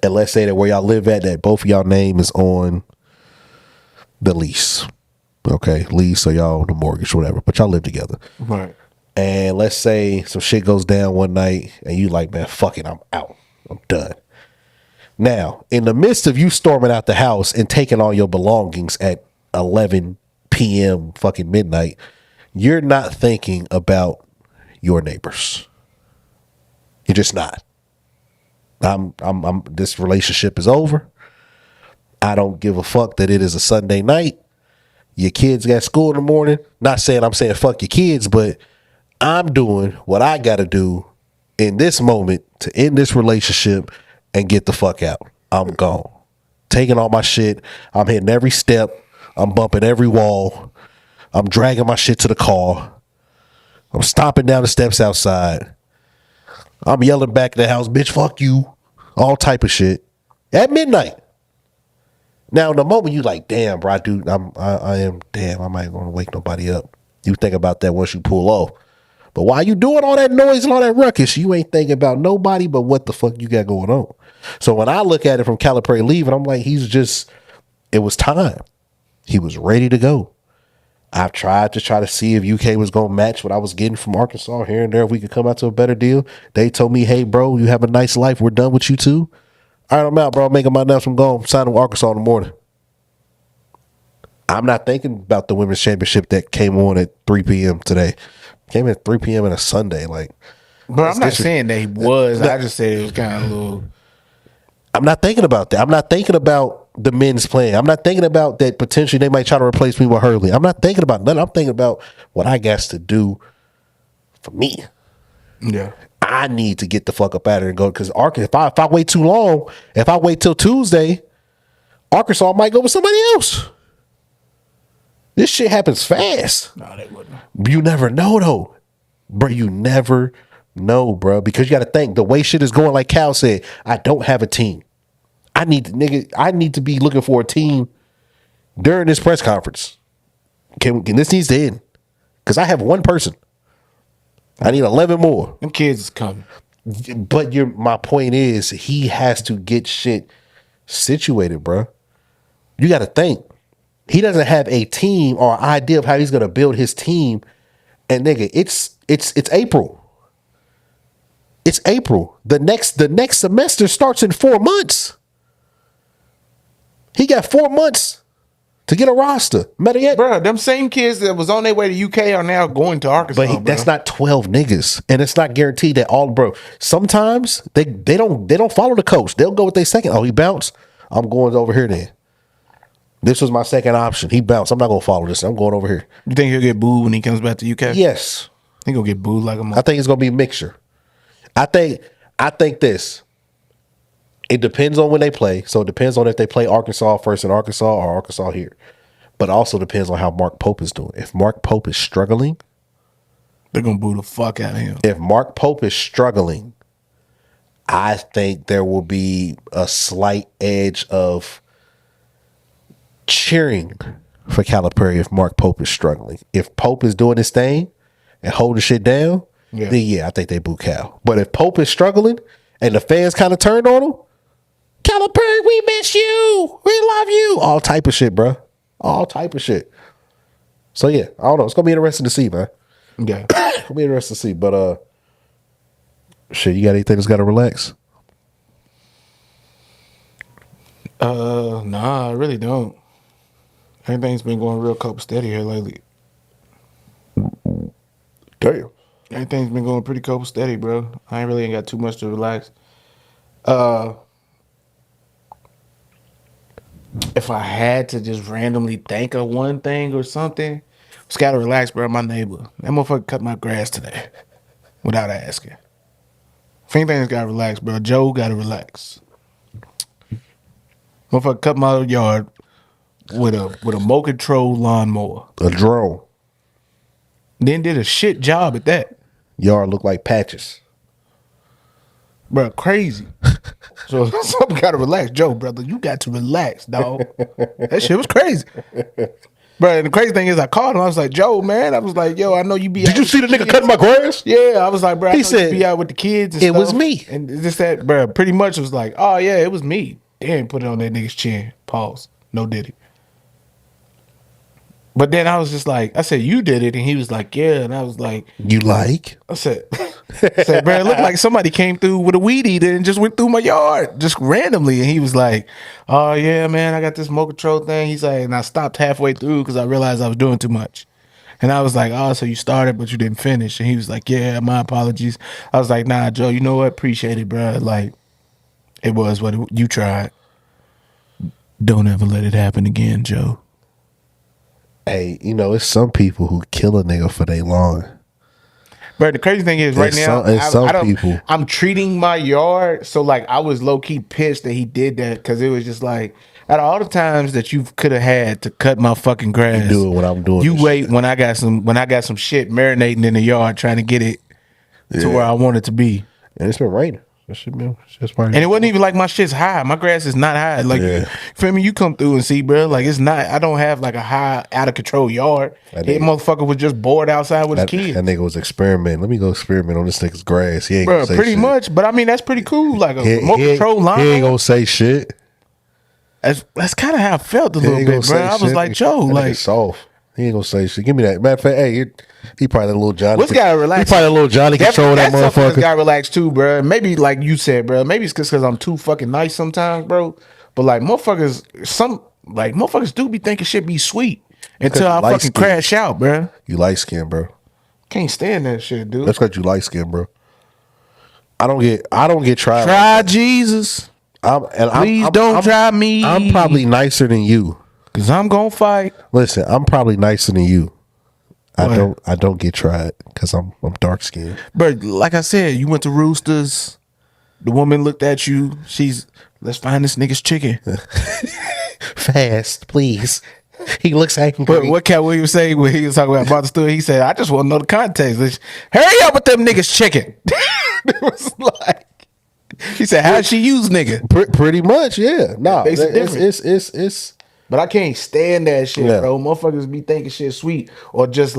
And let's say that where y'all live at, that both of y'all name is on the lease. Okay, lease, so y'all the mortgage, whatever. But y'all live together. Right. And let's say some shit goes down one night and you like, man, fuck it, I'm out. I'm done. Now, in the midst of you storming out the house and taking all your belongings at 11 p.m. fucking midnight, you're not thinking about your neighbors. You're just not. This relationship is over. I don't give a fuck that it is a Sunday night. Your kids got school in the morning. Not saying I'm saying fuck your kids, but I'm doing what I got to do in this moment to end this relationship and get the fuck out. I'm gone. Taking all my shit. I'm hitting every step. I'm bumping every wall. I'm dragging my shit to the car. I'm stomping down the steps outside. I'm yelling back at the house, bitch, fuck you. All type of shit. At midnight. Now, in the moment you like, damn, bro, I am, damn, I might want to wake nobody up. You think about that once you pull off. But while you doing all that noise and all that ruckus, you ain't thinking about nobody but what the fuck you got going on. So when I look at it from Calipari leaving, I'm like, it was time. He was ready to go. I've tried to see if UK was going to match what I was getting from Arkansas here and there. If we could come out to a better deal. They told me, hey, bro, you have a nice life. We're done with you too. All right, I'm out, bro. I'm making my announcement. I'm going. Signing with Arkansas in the morning. I'm not thinking about the women's championship that came on at 3 p.m. today. Came at 3 p.m. on a Sunday. Like, But I'm not saying that he was. I just said it was kind of a little. I'm not thinking about that. I'm not thinking about the men's playing. I'm not thinking about that potentially they might try to replace me with Hurley. I'm not thinking about nothing. I'm thinking about what I got to do for me. Yeah. I need to get the fuck up out of there and go, because if I wait too long, if I wait till Tuesday, Arkansas might go with somebody else. This shit happens fast. No, they wouldn't. You never know though, bro. You never know, bro, because you got to think the way shit is going. Like Cal said, I don't have a team. I need to be looking for a team during this press conference. Can this needs to end? Because I have one person. I need 11 more. Them kids is coming. But my point is, he has to get shit situated, bro. You got to think. He doesn't have a team or idea of how he's going to build his team. And nigga, it's April. It's April. The next semester starts in 4 months. He got 4 months to get a roster. Better yet, Bro, them same kids that was on their way to UK are now going to Arkansas. but that's not 12 niggas, and it's not guaranteed that all, bro. Sometimes they don't follow the coach. They'll go with their second. Oh, he bounced. I'm going over here then. This was my second option. He bounced. I'm not gonna follow this. I'm going over here. You think he'll get booed when he comes back to UK? Yes, He gonna get booed like a I think it's gonna be a mixture. I think this. It depends on when they play. So it depends on if they play Arkansas first in Arkansas or Arkansas here. But also depends on how Mark Pope is doing. If Mark Pope is struggling, They're gonna boo the fuck out of him. if Mark Pope is struggling, I think there will be a slight edge of cheering for Calipari if Mark Pope is struggling. If Pope is doing his thing and holding shit down, then yeah, I think they boo Cal. But if Pope is struggling and the fans kind of turned on him, Calipari, we miss you. We love you. All type of shit, bro. All type of shit. So yeah, I don't know. It's gonna be interesting to see, man. Yeah. It'll be interesting to see. But shit, you got anything that's gotta relax? Nah, I really don't. Everything's been going real cope steady here lately. Damn. Everything's been going pretty cope steady, bro. I ain't got too much to relax. If I had to just randomly think of one thing or something, Scatter relax, bro. My neighbor. That motherfucker cut my grass today without asking. If anything's gotta relax, bro. Joe gotta relax. Motherfucker cut my yard with a Mow Control lawnmower. A drone. Then did a shit job at that. Yard look like patches. Bro, crazy. So something gotta relax. Joe, brother, you got to relax, dog. That shit was crazy. Bro, and the crazy thing is I called him. I was like, Joe, man. I was like, yo, I know you be Did you see the nigga cutting my grass? Yeah, I was like, bro, I He know said, you be out with the kids and "It stuff. was me." And just that, bro, pretty much was like, oh, yeah, it was me. Damn, put it on that nigga's chin. Pause. No diddy. But then I was just like, I said, you did it. And he was like, yeah. And I was like, You like? I said, bro, it looked like somebody came through with a weed eater and just went through my yard just randomly. And he was like, oh, yeah, man, I got this Mow Control thing. He's like, and I stopped halfway through because I realized I was doing too much. And I was like, oh, so you started, but you didn't finish. And he was like, yeah, my apologies. I was like, nah, Joe, you know what? Appreciate it, bro. Like, it was what you tried. Don't ever let it happen again, Joe. Hey, you know, it's some people who kill a nigga for their lawn. But the crazy thing is, right now, people. I'm treating my yard. So, like, I was low key pissed that he did that because it was just like, out of all the times that you could have had to cut my fucking grass, You do it when I'm doing You this wait shit. when I got some shit marinating in the yard trying to get it to where I want it to be. And it's been raining. That shit been just And it wasn't even like my shit's high. My grass is not high. Like, feel me? You come through and see, bro. Like, it's not. I don't have like a high, out of control yard. That motherfucker was just bored outside with his kids. That nigga was experimenting. Let me go experiment on this nigga's grass. He ain't Bro, gonna say pretty shit. much. But I mean, that's pretty cool. Like a Mow Control line. He ain't gonna say shit. That's kind of how I felt a little bit, bro. I was like, Joe, that like nigga soft. He ain't gonna say shit. Give me that. Matter of fact, hey, he probably a little Johnny. What's gotta relax? He probably a little Johnny control that motherfucker. Got relax too, bro. Maybe like you said, bro. Maybe it's because I'm too fucking nice sometimes, bro. But like motherfuckers do be thinking shit be sweet until I fucking crash out, bro. You light skin, bro. Can't stand that shit, dude. That's because you light skin, bro. I don't get tried. Try Jesus. Please don't try me. I'm probably nicer than you. Cause I'm gonna fight. Listen, I'm probably nicer than you. I don't get tried because I'm dark skinned. But like I said, you went to Roosters. The woman looked at you. Let's find this nigga's chicken. Fast, please. He looks angry. But what Cat Williams say when he was talking about Martha Stewart? He said, "I just want to know the context. Hurry up with them niggas chicken." It was like he said, "How she use nigga?" Pretty much, yeah. Nah, it's. But I can't stand that shit, bro. Motherfuckers be thinking shit sweet or just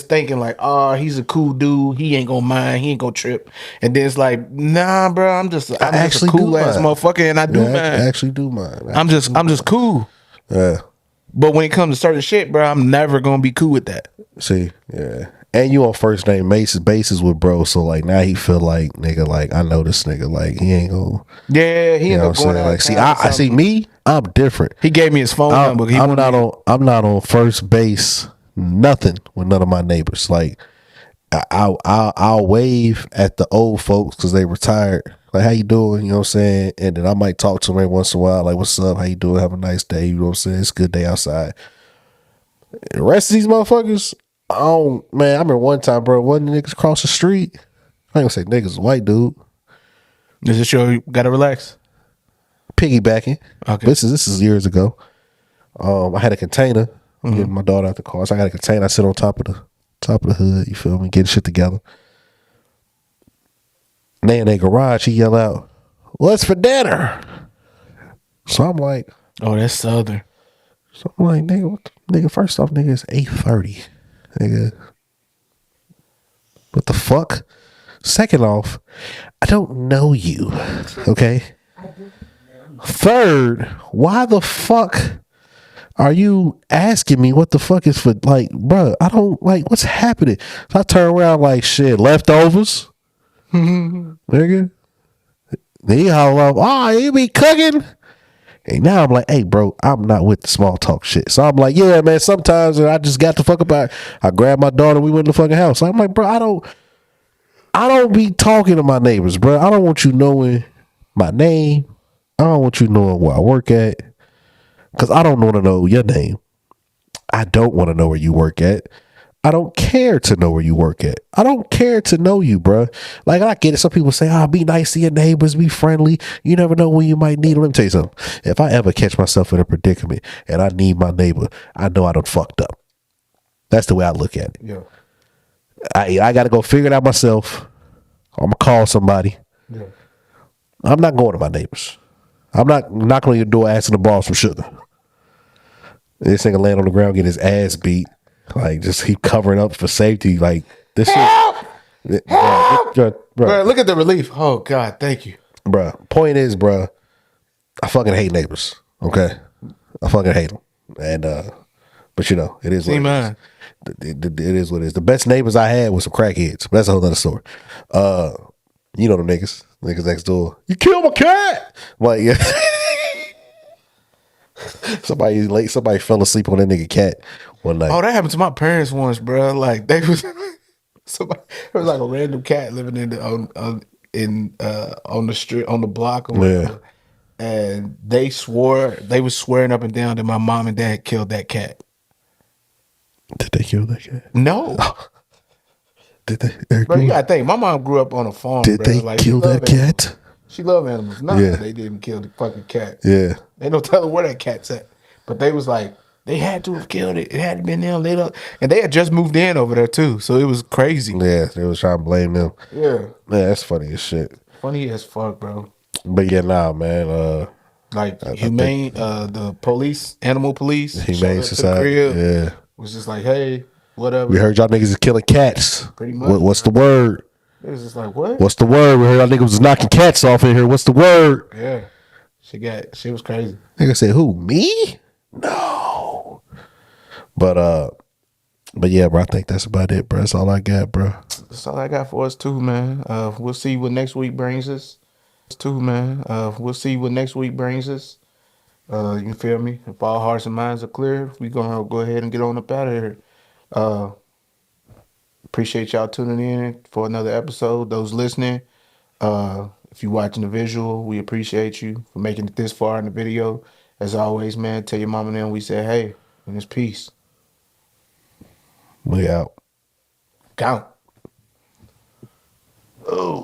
thinking like, oh, he's a cool dude. He ain't gonna mind. He ain't gonna trip. And then it's like, nah, bro. I'm just a cool ass motherfucker, and I do mind. I actually do mind. I'm just cool. Yeah. But when it comes to certain shit, bro, I'm never gonna be cool with that. See, yeah. And you on first name basis with bro, so like now he feel like nigga, like I know this nigga, like he ain't gonna. Yeah, he ain't gonna. Like, see, I see me. I'm different. He gave me his phone number. I'm not on first base. Nothing with none of my neighbors. Like I'll wave at the old folks because they retired. Like, how you doing? You know what I'm saying? And then I might talk to them every once in a while. Like, what's up? How you doing? Have a nice day. You know what I'm saying? It's a good day outside. The rest of these motherfuckers, man, I remember one time, bro, one niggas across the street. I ain't gonna say niggas, white dude. Does this show you gotta relax? Piggybacking. Okay. This is years ago. I had a container. Getting my daughter out the car. So I got a container. I sit on top of the hood. You feel me? Getting shit together. And they in their garage, he yell out, "What's for dinner?" So I'm like, oh, that's Southern. So I'm like, nigga, first off, nigga, it's 8:30. Nigga. What the fuck? Second off, I don't know you. Okay? Third, why the fuck are you asking me what the fuck is for, like, bro, I don't, like, what's happening? So I turn around like, shit, leftovers? Nigga. Then he holler up, oh, you be cooking? And now I'm like, hey, bro, I'm not with the small talk shit. So I'm like, yeah, man, sometimes I just got the fuck about it. I grabbed my daughter, we went in the fucking house. So I'm like, bro, I don't be talking to my neighbors, bro. I don't want you knowing my name. I don't want you knowing where I work at. Because I don't want to know your name. I don't want to know where you work at. I don't care to know where you work at. I don't care to know you, bro. Like, I get it. Some people say, be nice to your neighbors, be friendly. You never know when you might need them. Let me tell you something. If I ever catch myself in a predicament and I need my neighbor, I know I done fucked up. That's the way I look at it. Yeah. I got to go figure it out myself. I'm going to call somebody. Yeah. I'm not going to my neighbors. I'm not knocking on your door asking the boss for sugar. This nigga land on the ground, get his ass beat. Like, just keep covering up for safety. Like, this shit. Bro, look at the relief. Oh, God, thank you. Bro, point is, bro, I fucking hate neighbors. Okay? I fucking hate them. And, but you know, it is what it is. It is what it is. The best neighbors I had was some crackheads. But that's a whole other story. You know them niggas. Niggas next door. You killed my cat. Like, yeah. Somebody fell asleep on that nigga cat one night. Oh, that happened to my parents once, bro. Like, they was somebody. There was like a random cat living on the street, on the block, or whatever. And they was swearing up and down that my mom and dad killed that cat. Did they kill that cat? No. Did they? Bro, you gotta think. My mom grew up on a farm. Did bro. they like, kill that cat? She loved animals. No, Yeah. they didn't kill the fucking cat. Yeah. They don't tell her where that cat's at. But they was like, they had to have killed it. It had been them. And they had just moved in over there too. So it was crazy. Yeah, they was trying to blame them. Yeah. Yeah, that's funny as shit. Funny as fuck, bro. But yeah, nah, man. Like humane, the police, animal police, Humane showed up to the Society. crib, Yeah. was just like, hey, whatever. We heard y'all niggas is killing cats. Pretty much. What's the word? It was just like, what? What's the word? We heard y'all niggas was knocking cats off in here. What's the word? Yeah. She was crazy. Nigga said, who? Me? No. But yeah, bro, I think that's about it, bro. That's all I got, bro. That's all I got for us too, man. We'll see what next week brings us. We'll see what next week brings us. You feel me? If all hearts and minds are clear, we gonna go ahead and get on up out of here. Appreciate y'all tuning in for another episode. Those listening, if you're watching the visual, we appreciate you for making it this far in the video. As always, man, tell your mama and them we said hey, and it's peace. We out. Count. Oh.